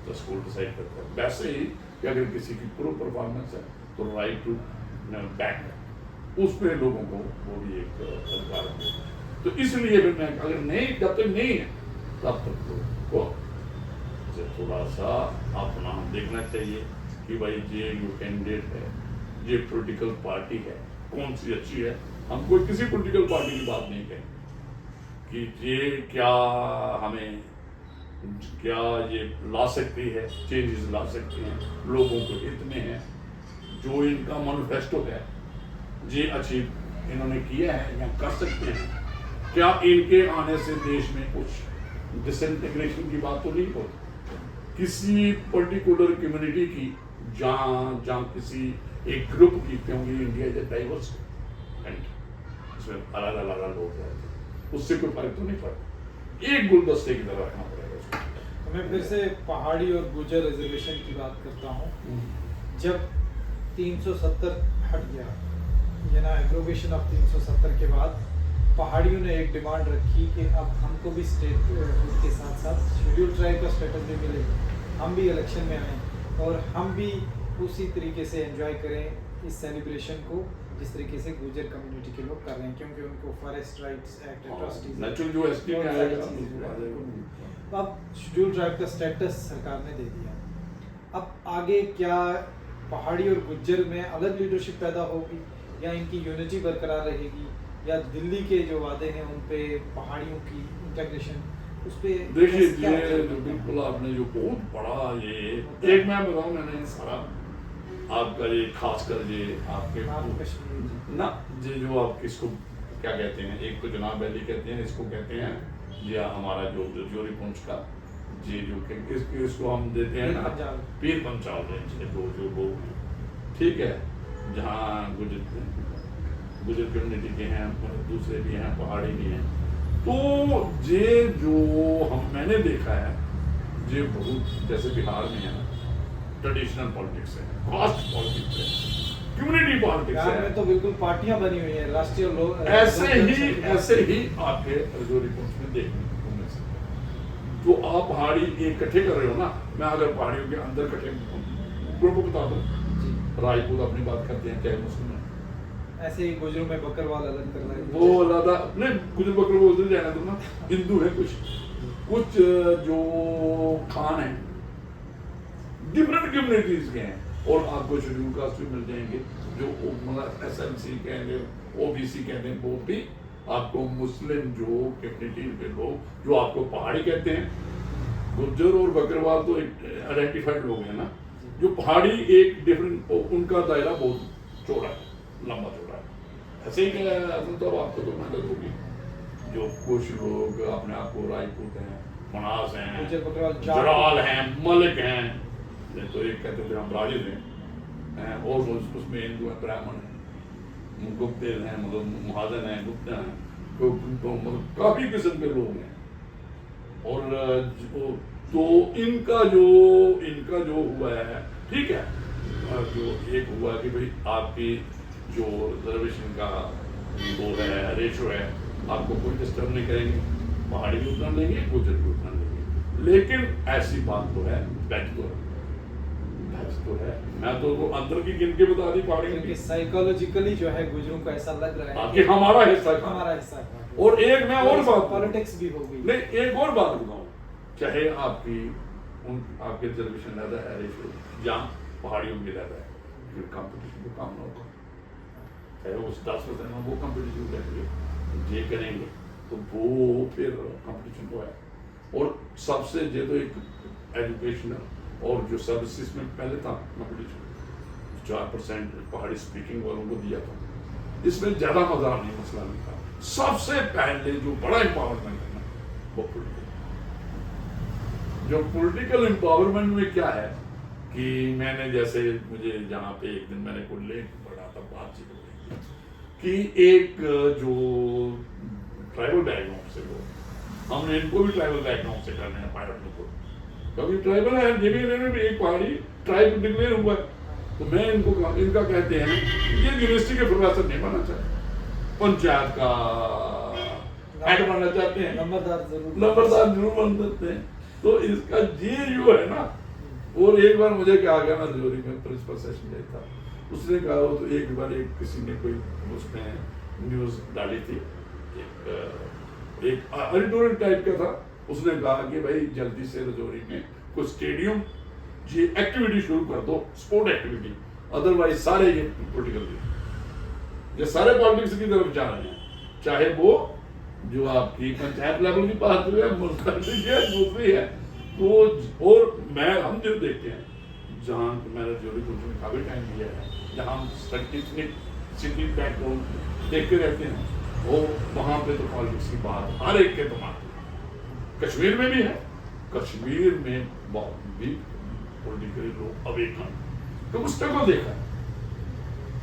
[SPEAKER 1] तो स्कूल डिसाइड करता है। वैसे ही कि अगर किसी की पूरा परफॉर्मेंस है तो राइट टू बैक है, उसमें लोगों को वो भी एक अधिकार है। तो इसलिए भी मैं अगर नहीं, जब तक नहीं है तब तक लोगों को थोड़ा सा अपना देखना चाहिए कि भाई ये जो कैंडिडेट है, ये पॉलिटिकल पार्टी है, कौन सी अच्छी है। हम कोई किसी पॉलिटिकल पार्टी की बात नहीं कहें कि ये क्या ये ला सकती है, चेंजेस ला सकती हैं, लोगों को हित में है, जो इनका मैनिफेस्टो है ये अचीव इन्होंने किया है या कर सकते हैं, क्या इनके आने से देश में कुछ डिसइंटीग्रेशन की बात तो नहीं होती, किसी पर्टिकुलर कम्युनिटी की जहाँ किसी एक ग्रुप की, क्योंकि इंडिया इज डाइवर्स एंड इसमें अलग अलग लोग रहते हैं, उससे कोई फर्क तो नहीं पड़ता, एक गुलदस्ते की तरह रखना पड़ेगा उसको।
[SPEAKER 2] तो मैं फिर से पहाड़ी और गुर्जर रिजर्वेशन की बात करता हूँ। जब 370 हट गया, ये ना एग्रोवेशन ऑफ 370 के बाद पहाड़ियों ने एक डिमांड रखी कि अब हमको भी स्टेट के साथ साथ शेड्यूल ट्राइब का स्टेटस भी मिले, हम भी इलेक्शन में आए और हम भी उसी तरीके से एंजॉय करें इस सेलिब्रेशन को जिस तरीके से गुर्जर कम्युनिटी के लोग कर रहे हैं, क्योंकि उनको फॉरेस्ट राइट्स एक्ट, एट्रॉसिटीज, अब शेड्यूल ट्राइब का स्टेटस सरकार ने दे दिया। अब आगे क्या पहाड़ी और गुर्जर में अलग लीडरशिप पैदा होगी या इनकी यूनिटी बरकरार रहेगी, या दिल्ली के जो वादे हैं उन पे पहाड़ियों की इंटीग्रेशन उस पे?
[SPEAKER 1] देखिए बिल्कुल आपने जो बहुत बड़ा ये एक मैं बताऊं, मैंने सारा आपका ये खासकर ये आपके ना ये जो आप इसको क्या कहते हैं, एक तो जनाब वैली कहते हैं, इसको कहते हैं ये हमारा जो जोरी पुंछ का ये जो इसको हम देते हैं ना पीर पंचाल रेंज के दो जो वो ठीक है, जहाँ गुजर कम्युनिटी के हैं, दूसरे भी हैं, पहाड़ी भी हैं, तो ये जो मैंने देखा है ये बहुत जैसे बिहार में है ना ट्रेडिशनल पॉलिटिक्स है, कास्ट पॉलिटिक्स है, कम्युनिटी पॉलिटिक्स है,
[SPEAKER 2] तो बिल्कुल पार्टियां बनी हुई हैं राष्ट्रीय लोग,
[SPEAKER 1] ऐसे ही आपके रजौरी पुंछ में देखने को मिल सकता है। तो आप पहाड़ी इकट्ठे कर रहे हो ना, मैं अगर पहाड़ियों के अंदर इकट्ठे ग्रुप बता दूं, राजपूत अपनी बात करते हैं चाहे मुस्लिम है,
[SPEAKER 2] ऐसे ही गुजरों में बकरवाल अलग कर रहे हैं,
[SPEAKER 1] वो ज्यादा अपने गुजर बकरों बोलते जाना तुम ना, हिंदू है कुछ जो खान है डिफरेंट कम्युनिटीज के हैं, और आपको शेड्यूल कास्ट भी मिल जाएंगे जो मतलब SMC कहेंगे, OBC कहते हैं, वो भी आपको मुस्लिम जो कम्युनिटी के लोग जो आपको पहाड़ी कहते हैं, गुर्जर और बकरवाल तो आइडेंटिफाइड लोग हैं ना, जो पहाड़ी एक डिफरेंट उनका दायरा बहुत चौड़ा है, लंबा चौड़ा है, ऐसे ही मतलब आपको तो मदद होगी जो कुछ लोग अपने आप को राजपूत हैं, मनास हैं, जराल हैं, मलिक हैं, तो एक कहते थे हम राजिद हैं, और उसमें हिंदू हैं, ब्राह्मण हैं, गुप्तेल हैं, मतलब महाजन हैं, गुप्ता हैं, तो मतलब काफी किस्म के लोग हैं, और जो तो इनका जो हुआ है ठीक है, जो एक हुआ कि भाई आपकी जो रिजर्वेशन का वो है रेशो है, आपको कोई डिस्टर्ब नहीं करेंगे, पहाड़ी भी उतना लेंगे, गुजर भी उतना लेंगे। लेकिन ऐसी बात तो है, बैठ तो है, मैं तो वो अंदर की गिन के बता दी पहाड़ी
[SPEAKER 2] क्योंकि साइकोलॉजिकली जो है गुजरों को ऐसा लग रहा है
[SPEAKER 1] कि हमारा हिस्सा था।
[SPEAKER 2] हमारा हिस्सा था।
[SPEAKER 1] और एक मैं और बात
[SPEAKER 2] पॉलिटिक्स भी हो गई।
[SPEAKER 1] नहीं, एक और बात बताऊं, चाहे आपकी आपके रिजर्वेशन ज्यादा है रेशो जहाँ पहाड़ियों में ज्यादा है, फिर कंपटीशन तो कम ना होगा, चाहे वो 10% में वो कंपटीशन करेंगे ये करेंगे तो वो फिर कंपटीशन तो है। और सबसे ये तो एक एजुकेशनल और जो सर्विसेज में पहले था कंपटीशन 4% पहाड़ी स्पीकिंग वालों को दिया था, इसमें ज्यादा मजा नहीं, मसला नहीं था। सबसे पहले जो बड़ा एम्पावरमेंट है ना वो पॉलिटिकल एम्पावरमेंट में क्या है कि मैंने जैसे मुझे जहाँ पे एक दिन मैंने कोई लेख पढ़ा था, बातचीत हो कि एक जो ट्राइबल बैकग्राउंड से लोग, हमने इनको भी ट्राइबल बैकग्राउंड से करने हैं पायलट को, कभी ट्राइबल है ये भी एक पहाड़ी ट्राइब डिक्लेयर हुआ है, तो मैं इनका कहते हैं ये यूनिवर्सिटी के प्रोफेसर नहीं बनना चाहते, पंचायत का हेड बनना चाहते हैं, नंबरदार जरूर बन सकते हैं। तो इसका ये जो है ना, और एक बार मुझे क्या आ गया, मैं रजौरी में प्रिंसिपल सेशन गया था, उसने कहा वो तो एक बार एक किसी ने कोई उसमें न्यूज डाली थी, एक एडिटोरियल टाइप का था, उसने कहा कि भाई जल्दी से रजौरी में कोई स्टेडियम ये एक्टिविटी शुरू कर दो, स्पोर्ट एक्टिविटी, अदरवाइज सारे ये पॉलिटिकल ये सारे पॉलिटिक्स की तरफ जा रहे हैं, चाहे वो जो आपकी पंचायत लेवल की बात है, दूसरी है। तो और हम जो देखते हैं, जहाँ मैंने रजौरी में काफी टाइम दिया है, जहाँ हम सिटी बैकग्राउंड देखते रहते हैं, और वहाँ पे तो पॉलिटिक्स की बात हर एक के दिमाग में, कश्मीर में भी है, कश्मीर में भी पॉलिटिकली लोग अवेकन, तो स्ट्रगल देखा है,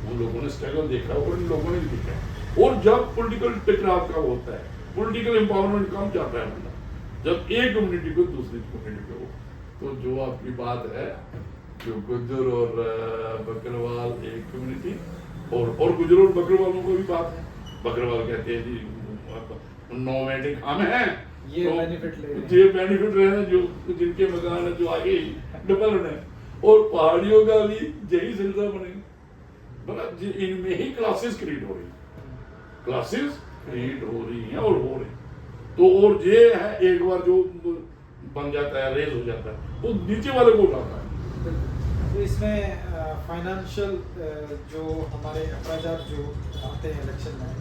[SPEAKER 1] उन लोगों ने स्ट्रगल देखा और इन लोगों ने भी देखा है। और जब पॉलिटिकल टकराव का होता है, पॉलिटिकल एम्पावरमेंट कम जाता है बंदा, जब एक कम्युनिटी को दूसरी कम्युनिटी को, तो जो आपकी बात है जो गुज्जर और बकरवाल एक कम्युनिटी, और गुज्जर और बकरवालों को भी बात है, बकरवाल कहते हैं जी नोमैडिक हम हैं,
[SPEAKER 2] ये बेनिफिट ले
[SPEAKER 1] रहे हैं, जो जिनके मकान है जो आगे ही डबल है, और पहाड़ियों का भी यही सिलसिला बनेगा, मतलब इनमें ही क्लासेस क्रिएट हो रही हैं, क्लासेस क्रिएट हो रही हैं और हो रही, तो और ये है एक बार जो बन जाता है, रेज हो जाता है, वो नीचे वाले को उठाता है।
[SPEAKER 2] तो इसमें फाइनेंशियल जो हमारे अखराजात जो आते हैं इलेक्शन में,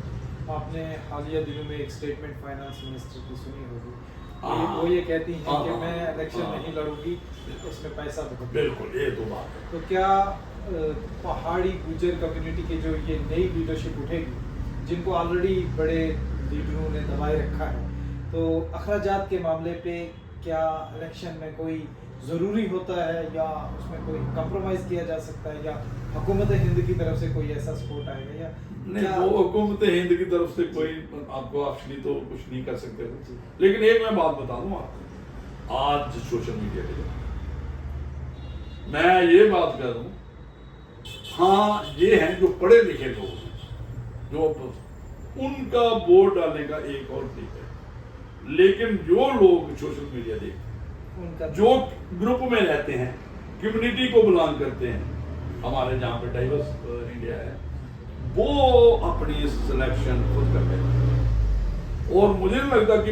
[SPEAKER 2] आपने हालिया दिनों में एक स्टेटमेंट फाइनेंस मिनिस्टर की सुनी होगी, वो ये कहती हैं कि मैं इलेक्शन नहीं लड़ूंगी, इसमें पैसा बहुत,
[SPEAKER 1] बिल्कुल ये तो बात है।
[SPEAKER 2] तो क्या पहाड़ी गुज्जर कम्युनिटी की जो ये नई लीडरशिप उठेगी, जिनको ऑलरेडी बड़े लीडरों ने दबाए रखा है, तो अखराजात के मामले पे क्या इलेक्शन में कोई ज़रूरी होता है, या उसमें कोई कंप्रोमाइज़ किया जा सकता है, या हुकूमत हिंद की तरफ से कोई ऐसा सपोर्ट आएगा, या
[SPEAKER 1] नहीं? वो हुकूमत हिंद की तरफ से कोई आपको एक्चुअली तो कुछ नहीं कर सकते, लेकिन एक मैं बात बता दूं आपको, आज सोशल मीडिया पे मैं ये बात कर दूं, हाँ ये हैं जो पढ़े लिखे लोग हैं, जो उनका वोट डालने का एक और तरीका है, लेकिन जो लोग सोशल मीडिया देखते हैं, जो ग्रुप में रहते हैं, कम्युनिटी को बिलोंग करते हैं, हमारे जहाँ पे डाइवर्स इंडिया है, वो अपनी सिलेक्शन खुद करते हैं। और मुझे नहीं लगता कि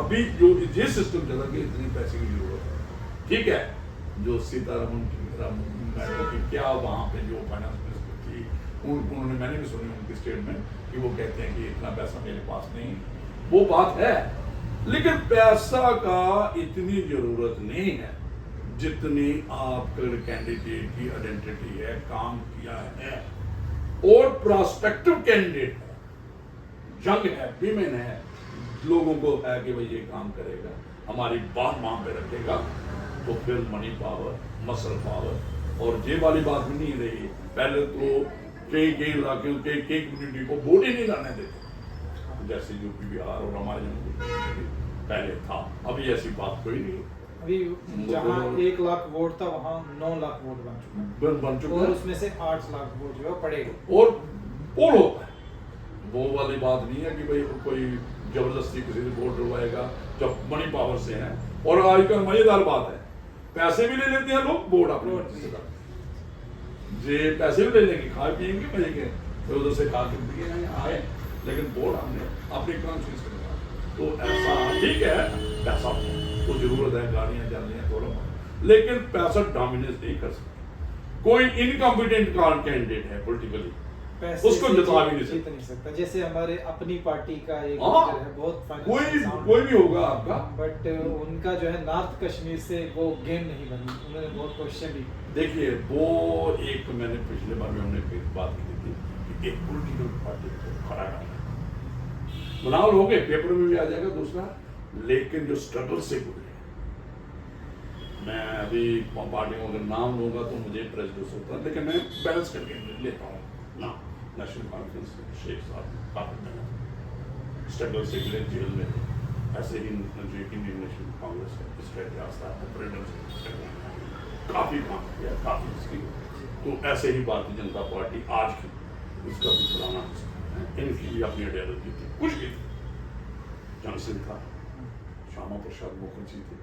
[SPEAKER 1] अभी जो ये सिस्टम चला कि इतनी पैसे की जरूरत है, ठीक है, जो सीतारमन की क्या वहाँ पे जो फाइनेंस मिनिस्टर थी, उन्होंने, मैंने भी सुनी उनकी स्टेटमेंट कि वो कहते हैं कि इतना पैसा मेरे पास नहीं, वो बात है, लेकिन पैसा का इतनी जरूरत नहीं है जितनी आपके कैंडिडेट की आइडेंटिटी है, काम किया है, और प्रोस्पेक्टिव कैंडिडेट है, यंग है, विमेन है, लोगों को है कि भाई ये काम करेगा, हमारी बात वहां पे रखेगा, तो फिर मनी पावर, मसल पावर, और ये वाली बात भी नहीं रही। पहले तो कई इलाके कई कम्युनिटी को वोट ही नहीं डालने देते, जैसे यूपी बिहार और हमारे जम्मू पहले था, अभी ऐसी बात कोई नहीं।
[SPEAKER 2] अभी जहाँ 1 लाख वोट था वहाँ 9 लाख वोट बन चुका
[SPEAKER 1] बन
[SPEAKER 2] है
[SPEAKER 1] चुका
[SPEAKER 2] और
[SPEAKER 1] है
[SPEAKER 2] उसमें से 8 लाख वोट जो है पड़ेगा।
[SPEAKER 1] और पोल होता है, वो वाली बात नहीं है कि भाई कोई जबरदस्ती किसी से वोट डलवाएगा जब मनी पावर से है। और आजकल मजेदार बात है, पैसे भी ले लेते हैं लोग, वोट अपनी मर्जी से करते हैं। जे पैसे भी ले लेंगे, खा पिएंगे मजे के, तो उधर से खा के पिए आए, लेकिन वोट हमने अपनी कॉन्फ्रेंस में लगा। तो ऐसा ठीक है, पैसा तो जरूरत है, गाड़ियां चल रही हैं थोड़ा, लेकिन पैसा डोमिनेट नहीं कर सकता। कोई इनकॉम्पिटेंट कैंडिडेट है पॉलिटिकली, उसको जिता भी नहीं
[SPEAKER 2] जीत नहीं सकता। जैसे हमारे अपनी पार्टी का एक
[SPEAKER 1] हाँ,
[SPEAKER 2] लीडर है, बहुत
[SPEAKER 1] कोई भी होगा आपका,
[SPEAKER 2] बट उनका जो है नॉर्थ कश्मीर से वो गेम नहीं बनी, उन्होंने बहुत क्वेश्चन भी।
[SPEAKER 1] देखिए वो एक मैंने पिछले बार में हमने फिर बात की थी कि एक पॉलिटिकल पार्टी को खड़ा करना बनाओ हो गए, पेपर में भी आ जाएगा दूसरा, लेकिन जो स्ट्रगल से गुजरे, मैं अभी पार्टियों का नाम लूंगा तो मुझे प्रेजुडिस होता है, लेकिन मैं बैलेंस करके लेता हूँ ना। नेशनल कॉन्फ्रेंस शेख साहब काफी मेहनत स्ट्रगल से गुजरे, जेल में थे। ऐसे ही जो इंडियन नेशनल कांग्रेस है, इसका इतिहास था, काफी काम किया, काफी इसकी। तो ऐसे ही भारतीय जनता पार्टी आज की, इसका भी पुराना हिस्सा है, इनकी भी अपनी आइडियोलॉजी थी, कुछ भी थी। जन सिंह था, श्यामा प्रसाद मुखर्जी थे,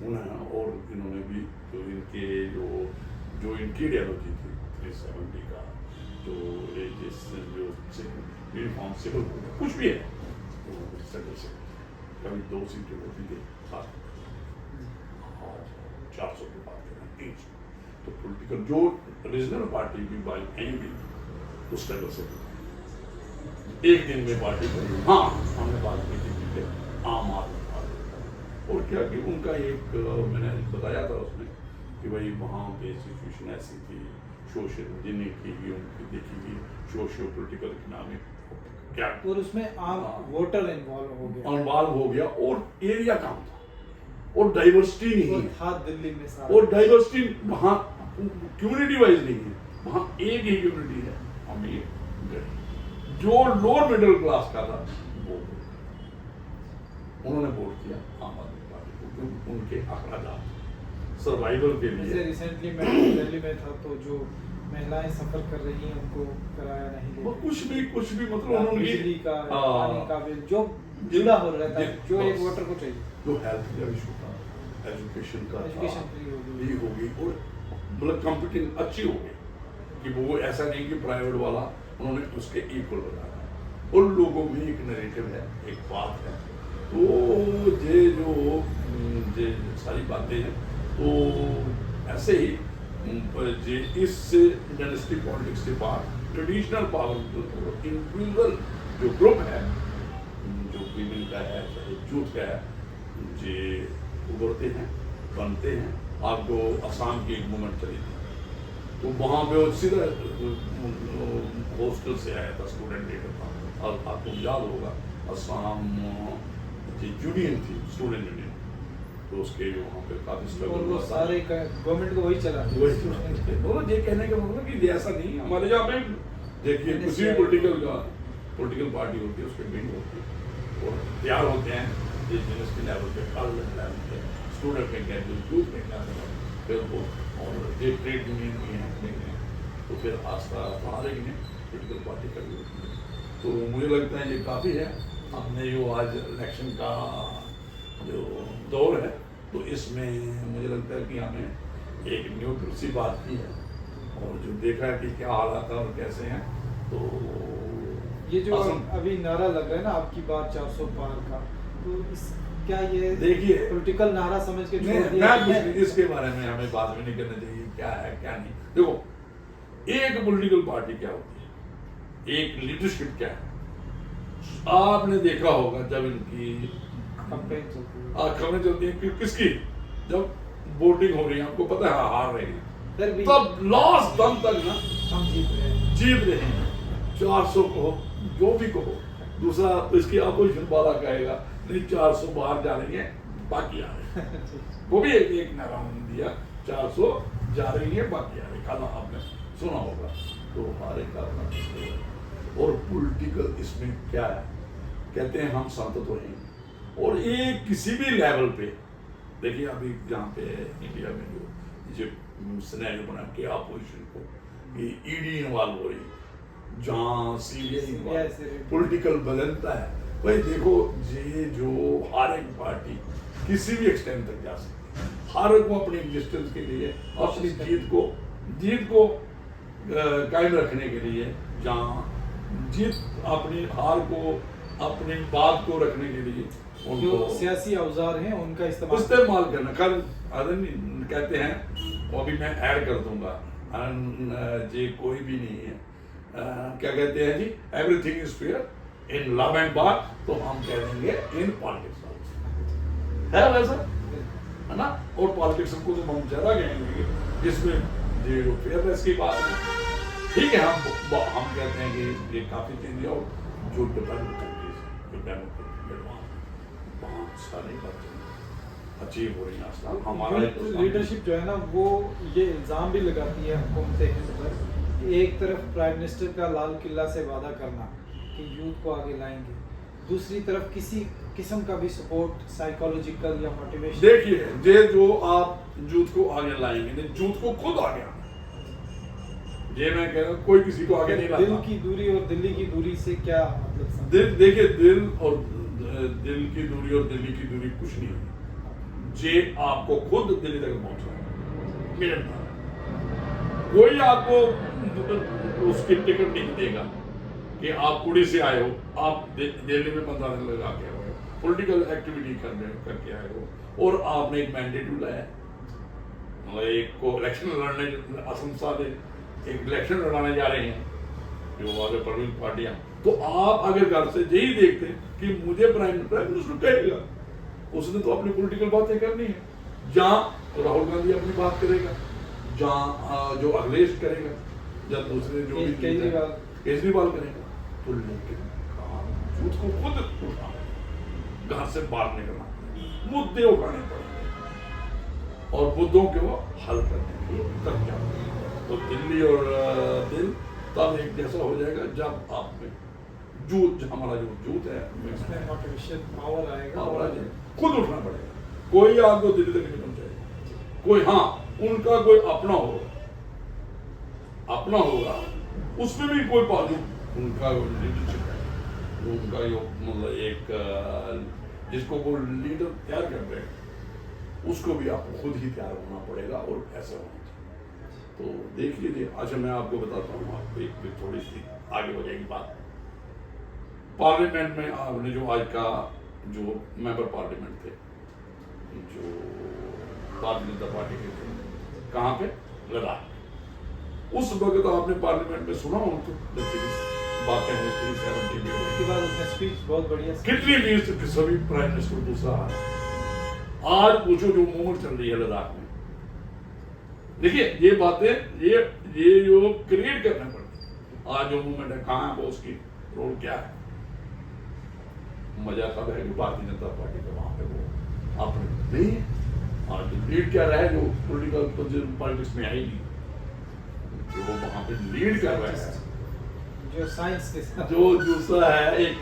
[SPEAKER 1] उन्हें और इन्होंने भी जो इनकी आइडियोलॉजी थी 370 का, जो यूनिफॉर्म सिविल कुछ भी है, तो स्ट्रगल से कभी 2 सीटें होती थी, 400 के बाद ईच। तो पॉलिटिकल जो रीजनल पार्टी भी बाई कहीं भी तो स्ट्रगल से एक दिन में पार्टी बनी। हाँ, हमने बात की थी कि आम आदमी पार्टी, और क्या कि उनका एक मैंने बताया था उसमें कि भाई वहाँ पे सिचुएशन ऐसी थी, सोशल जिन्हें की गई, उनकी देखी गई सोशियो पोलिटिकल इकोनॉमिक क्या,
[SPEAKER 2] और उसमें आम वोटर इन्वॉल्व
[SPEAKER 1] हो गया और एरिया कम था और डाइवर्सिटी नहीं
[SPEAKER 2] था दिल्ली में सारा,
[SPEAKER 1] और डाइवर्सिटी वहाँ कम्युनिटी वाइज नहीं है, वहाँ एक ही कम्युनिटी है, अमीर जो लोअर मिडिल क्लास का था वो उन्होंने वोट किया आम आदमी पार्टी को, क्योंकि उनके अखराजात सर्वाइवल के लिए।
[SPEAKER 2] रिसेंटली मैं दिल्ली में था, तो जो महिलाएं सफर कर रही हैं उनको किराया नहीं
[SPEAKER 1] वो कुछ भी मतलब उन्होंने
[SPEAKER 2] बिजली का, पानी का बिल जो जुड़ा हो रहता है, जो एक वोटर को चाहिए,
[SPEAKER 1] जो हेल्थ का इशू था, एजुकेशन का,
[SPEAKER 2] एजुकेशन फ्री
[SPEAKER 1] होगी और मतलब कंपटीशन अच्छी हो गई कि वो ऐसा नहीं कि प्राइवेट वाला, उन्होंने उसके इक्वल बनाया। और लोगों में एक नैरेटिव है, एक बात है, तो ये सारी बातें हैं, तो ऐसे ही इस डायनेस्टिक पॉलिटिक्स के बाद ट्रेडिशनल पावर इंडिविजुअल जो ग्रुप है, जो फीमेल का है चाहे यूथ का है, ये उभरते हैं, बनते हैं। आपको असम की एक मूवमेंट चली थी, तो वहाँ पे वो सीधा हॉस्टल से आया था, स्टूडेंट लीडर था, और आपको याद होगा असम यूनियन थी, स्टूडेंट यूनियन, तो उसके वहाँ पे काफी स्ट्रगल हुआ,
[SPEAKER 2] सारे गवर्नमेंट को वही चला
[SPEAKER 1] ये कहने का मतलब कि ऐसा नहीं, हमारे यहाँ पे देखिए किसी भी पॉलिटिकल पार्टी होती है, उसके विंग होती है और तैयार होते हैं यूनिवर्सिटी लेवल पे, कॉलेज लेवल पे, स्टूडेंट के कैंडिडेट, यूथ के कैंडिडेट, फिर वो और ये ट्रेड यूनियन भी हैं, तो फिर आस्था हमारे पॉलिटिकल पार्टी का भी होती है। तो मुझे लगता है ये काफ़ी है। हमने जो आज इलेक्शन का जो दौर है, तो इसमें मुझे लगता है कि हमें एक न्यूट्रल सी बात की है और जो देखा है कि क्या हालात है और कैसे हैं। तो
[SPEAKER 2] ये जो अभी नारा लग रहा है ना, आपकी बात 400 पार का, तो क्या ये
[SPEAKER 1] देखिए
[SPEAKER 2] पॉलिटिकल नारा समझ के
[SPEAKER 1] इसके बारे में हमें बात भी नहीं करनी चाहिए, क्या है क्या नहीं। देखो, एक पॉलिटिकल पार्टी क्या होती है, एक लीडरशिप क्या है, आपने देखा होगा जब इनकी खबरें चलती है किसकी, जब वोटिंग हो रही है, आपको पता है हार रहे हैं, तब लास्ट दम तक ना
[SPEAKER 2] हम
[SPEAKER 1] जीत रहे हैं। 400 कहो, जो भी कहो, दूसरा इसकी अपोजिशन वाला कहेगा नहीं 400 बाहर जा रही है, बाकी आ रहे हैं। वो भी एक नारा दिया, 400 जा रही है, बाकी आ रही, कल आपने सुना होगा। तो हमारे कारण और पॉलिटिकल इसमें क्या है, कहते हैं हम संत तो हैं, और ये किसी भी लेवल पे देखिए अभी जहाँ पे इंडिया में जो सिनेरियो बना के अपोजिशन को ये ईडी इन्वॉल्व हो रही है, जहाँ सीबीआई पॉलिटिकल बदलता है। भाई देखो ये जो हर एक पार्टी किसी भी एक्सटेंट तक जा सकती है, हर एक को अपनी एग्जिस्टेंस के लिए अपनी जीत को कायम रखने के लिए, जहाँ जीत अपनी हार को अपनी बात को रखने के लिए
[SPEAKER 2] जो सियासी औजार हैं उनका
[SPEAKER 1] इस्तेमाल करना। कल आदमी कहते हैं, वो भी मैं ऐड कर दूंगा, ये कोई भी नहीं है, क्या कहते हैं जी, everything is fair in love and war, तो हम कह देंगे इन पॉलिटिक्स है वैसा, है ना। और पॉलिटिक्स को तो हम ज्यादा कहेंगे जिसमें ये फेयरनेस की बात है। ठीक है, हम कहते हैं कि ये काफी चेंज है, और जो डेवलप्ड कंट्रीज जो डेवलप्ड बहुत सारी बातें अचीव हो रही हैं। हमारा
[SPEAKER 2] लीडरशिप जो है ना, वो ये इल्ज़ाम भी लगाती है हुकूमत हिंद पर कि एक तरफ प्राइम मिनिस्टर का लाल किला से वादा करना कि यूथ को आगे लाएंगे, दूसरी तरफ किसी किस्म का भी सपोर्ट साइकोलॉजिकल या मोटिवेशन।
[SPEAKER 1] देखिए ये जो आप यूथ को आगे लाएंगे, यूथ को खुद आगे आना, ये मैं कह रहा हूँ, कोई किसी को आगे नहीं लाता।
[SPEAKER 2] दिल की दूरी और दिल्ली की दूरी से क्या मतलब?
[SPEAKER 1] देखिए दिल की दूरी और दिल्ली की दूरी कुछ नहीं है, ये आपको खुद दिल्ली तक पहुंचना है। मेरे कोई आपको उसकी टिकट नहीं देगा कि आप उड़ी से आए हो, आप दिल्ली में 15 दिन लगा के आए हो, पॉलिटिकल एक्टिविटी करके आए हो, और आपने एक मैंडेट लाया, मतलब एक को इलेक्शन लड़ने, असम साहब एक इलेक्शन लड़ाने जा रहे हैं जो हमारे प्रमुख पार्टियां, तो आप अगर घर से यही देखते कि मुझे प्राइम मिनिस्टर कहेगा, उसने तो अपनी पॉलिटिकल बातें करनी है, जहाँ राहुल गांधी अपनी बात करेगा, जहाँ जो अखिलेश करेगा, या दूसरे जो भी केजरीवाल करेगा, तो लेकिन यूथ को खुद उठाना, घर से बाहर निकलना, मुद्दे उठाने पड़ेंगे और मुद्दों के वो हल करने के लिए तक जाना। तो दिल्ली और दिल तब एक जैसा हो जाएगा जब आप में हमारा जो जूत है
[SPEAKER 2] उसमें मोटिवेशन पावर आएगा,
[SPEAKER 1] और खुद उठना पड़ेगा। कोई आपको दिल्ली तक नहीं पहुंचाएगा, कोई हाँ उनका कोई अपना होगा, उसमें भी कोई बाजू उनका लीडरशिप है, उनका जो मतलब एक जिसको वो लीडर तैयार कर रहे हैं, उसको भी आपको खुद ही तैयार होना पड़ेगा, और ऐसा होना चाहिए। तो देख लीजिए। अच्छा मैं आपको बताता हूँ, आपको एक थोड़ी सी आगे हो जाएगी बात। पार्लियामेंट में आपने जो आज का जो मेंबर पार्लियामेंट थे, जो भारतीय जनता पार्टी के थे, कहाँ पे? लद्दाख। उस वक्त आपने पार्लियामेंट में सुना उनको बातें हुई थी 70
[SPEAKER 2] उसके बाद उसने स्पीच बहुत बढ़िया,
[SPEAKER 1] कितनी लीस्ट सभी प्राइम मिनिस्टर दूसरा आज पूछो जो मूवमेंट चल रही है लद्दाख में, देखिए ये बातें ये जो क्रिएट करना पड़ता है। आज जो मूवमेंट है, कहाँ है वो, उसकी रोल क्या है? मजा सब है कि भारतीय जनता पार्टी का वहां पे वो आपने नहीं है। आज जो लीड क्या रहा है, जो पॉलिटिकल पॉलिटिक्स में आई नहीं, जो वहां पे लीड कर रहा है,
[SPEAKER 2] जो साइंस के साथ
[SPEAKER 1] जो दूसरा है एक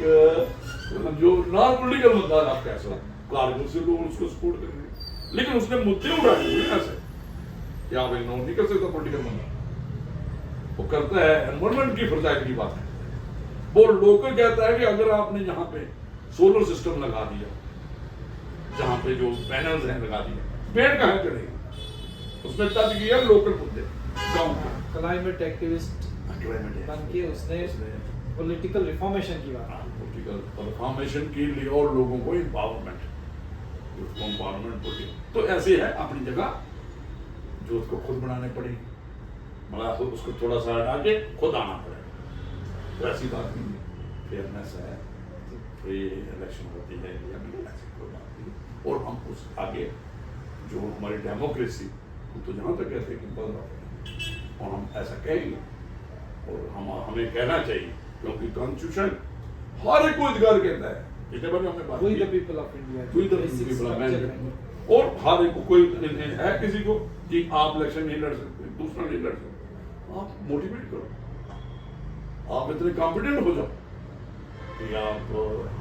[SPEAKER 1] जो नॉन पॉलिटिकल बंदा, आप कह सकते कारगिल से लोग उसको सपोर्ट करेंगे, लेकिन उसने मुद्दे उठाए हुए ऐसे कि आप इग्नोर नहीं कर सकता। पॉलिटिकल बंदा वो करता है एनवायरमेंट की फ्रजाइल की बात है, वो लोकल कहता है कि अगर आपने यहाँ पे सोलर सिस्टम लगा दिया, जहाँ पे जो पैनल्स हैं लगा दिए, पेड़ कहाँ चढ़ेगा? उसमें टच किया लोकल मुद्दे, गाँव के
[SPEAKER 2] क्लाइमेट एक्टिविस्ट बन के उसने पॉलिटिकल रिफॉर्मेशन की बात,
[SPEAKER 1] पॉलिटिकल रिफॉर्मेशन के लिए और लोगों को एम्पावरमेंट तो ऐसे है अपनी जगह, जो उसको खुद बनाने पड़ेगी, मतलब उसको थोड़ा सा हटा के खुद आना पड़ेगा। तो ऐसी बात नहीं है, फेयरनेस है, फ्री इलेक्शन होती है इंडिया में, ऐसी कोई बात नहीं। और हम उस आगे जो हमारी डेमोक्रेसी, तो जहाँ तक कहते हैं कि बढ़ रहा है, और हम ऐसा कहेंगे, और हमें कहना चाहिए, क्योंकि कॉन्स्टिट्यूशन हर एक को अधिकार कहता है, जितने बार हमने बात की,
[SPEAKER 2] पीपल ऑफ इंडिया,
[SPEAKER 1] और हर एक को कोई है किसी को कि आप इलेक्शन नहीं लड़ सकते, दूसरा नहीं लड़ सकते, आप मोटिवेट करो, आप इतने कॉम्पिटेंट हो जाओ कि आप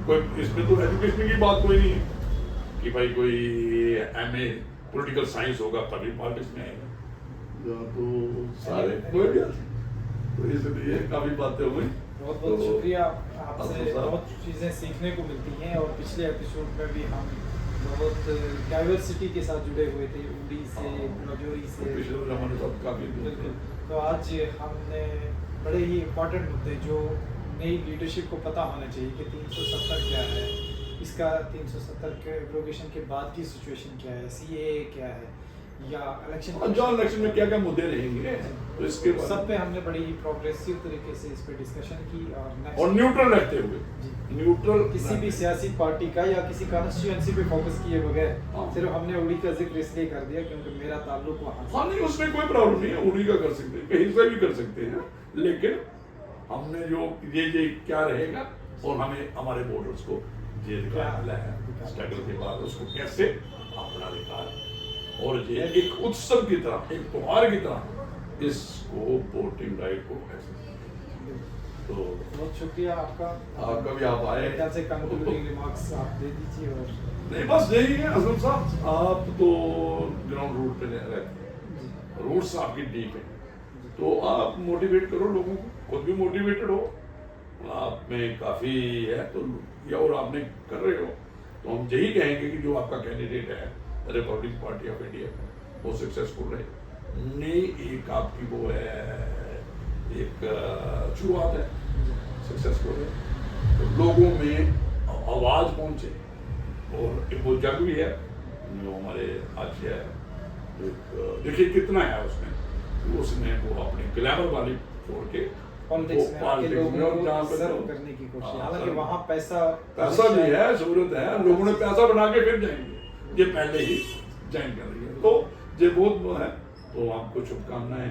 [SPEAKER 1] कोई, इसमें तो एजुकेशन की बात कोई नहीं है कि भाई कोई MA पॉलिटिकल साइंस होगा तभी पॉलिटिक्स में आएगा, तो सारे कोई भी तो इसलिए काफी बातें हुई।
[SPEAKER 2] बहुत बहुत
[SPEAKER 1] तो
[SPEAKER 2] शुक्रिया आपसे,
[SPEAKER 1] अफसर साहब।
[SPEAKER 2] बहुत चीज़ें सीखने को मिलती हैं। और पिछले एपिसोड में भी हम बहुत डाइवर्सिटी के साथ जुड़े हुए थे, उड़ी से, राजौरी से।
[SPEAKER 1] पिछले जमाने सब काफी
[SPEAKER 2] बिल्कुल। तो आज हमने बड़े ही इम्पोर्टेंट मुद्दे जो नई लीडरशिप को पता होना चाहिए कि 370 क्या है, इसका 370 के एब्रोगेशन के बाद की सिचुएशन क्या है, CAA क्या है, या इलेक्शन
[SPEAKER 1] जो इलेक्शन में क्या क्या मुद्दे रहेंगे, तो इसके बाद
[SPEAKER 2] सब पे हमने बड़ी प्रोग्रेसिव तरीके से इस पे डिस्कशन की।
[SPEAKER 1] और न्यूट्रल रहते हुए, न्यूट्रल
[SPEAKER 2] किसी भी सियासी पार्टी का या किसी कॉन्स्टिट्यूएंसी पे फोकस किए बगैर
[SPEAKER 1] हाँ।
[SPEAKER 2] सिर्फ हमने उड़ी का जिक्र इसलिए कर दिया क्योंकि मेरा ताल्लुक वहाँ से।
[SPEAKER 1] हाँ नहीं, उसमें कोई प्रॉब्लम नहीं है, उड़ी का कर सकते हैं, कहीं से भी कर सकते हैं, लेकिन हमने जो ये क्या रहेगा और हमें हमारे वोटर्स को ये अधिकार मिला है स्ट्रगल के बाद, उसको कैसे अपना अधिकार और ये एक उत्सव की तरह, एक त्योहार की तरह इसको वोटिंग राइट को कैसे, तो
[SPEAKER 2] बहुत शुक्रिया आपका।
[SPEAKER 1] आपका भी आप आए।
[SPEAKER 2] ख्याल से कंक्लूडिंग रिमार्क्स आप दे दीजिए। और
[SPEAKER 1] नहीं बस यही है असलम साहब, आप तो ग्राउंड रूट पे रहते हैं, रूट्स आपकी डीप है, तो आप मोटिवेट करो लोगों को, खुद भी मोटिवेटेड हो, आप में काफ़ी है तो या और आपने कर रहे हो, तो हम यही कहेंगे कि जो आपका कैंडिडेट है रिपब्लिक पार्टी ऑफ इंडिया वो सक्सेसफुल रहे। नई एक आपकी वो है, एक शुरुआत है, सक्सेसफुल है, तो लोगों में आवाज़ पहुंचे और वो जग भी है जो हमारे आज है, देखिए कितना है उसमें वो अपनी ग्लैमर वाली छोड़ के
[SPEAKER 2] पॉलिटिक्स में आके लोगों को सर्व करने की कोशिश। हालांकि वहाँ पैसा
[SPEAKER 1] भी है, जरूरत है, लोगों ने पैसा बना के फिर जाएंगे, ये पहले ही ज्वाइन कर रही है, तो ये बहुत वो है, तो आपको शुभकामनाएं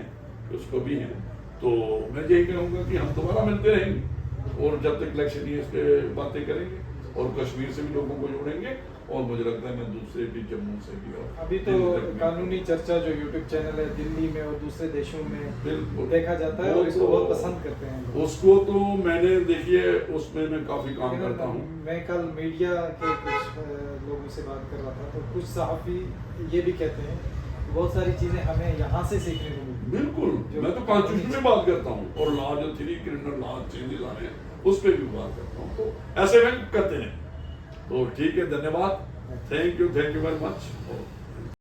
[SPEAKER 1] कि उसको भी हैं। तो मैं यही कहूँगा कि हम दोबारा मिलते रहेंगे और जब तक इलेक्शन है इस पर बातें करेंगे और कश्मीर से भी लोगों को जोड़ेंगे, और मुझे लगता है मैं दूसरे भी जम्मू से भी। और
[SPEAKER 2] अभी तो कानूनी चर्चा जो यूट्यूब चैनल है दिल्ली में और दूसरे देशों में देखा जाता है और इसको बहुत पसंद करते हैं।
[SPEAKER 1] उसको तो मैंने देखिए उसमें मैं काफी काम करता हूँ।
[SPEAKER 2] मैं कल मीडिया के कुछ लोगों से बात कर रहा था, तो कुछ सहाफ़ी ये भी कहते हैं बहुत सारी चीजें हमें यहाँ से सीखने को मिलती।
[SPEAKER 1] बिल्कुल, मैं तो कॉन्स्टिट्यूशन में बात करता हूँ और लॉ जो 3 क्रिमिनल लॉ चेंजेस आ रहे हैं उस पर भी बात करता हूँ, तो ऐसे में करते हैं। तो ठीक है, धन्यवाद, थैंक यू वेरी मच।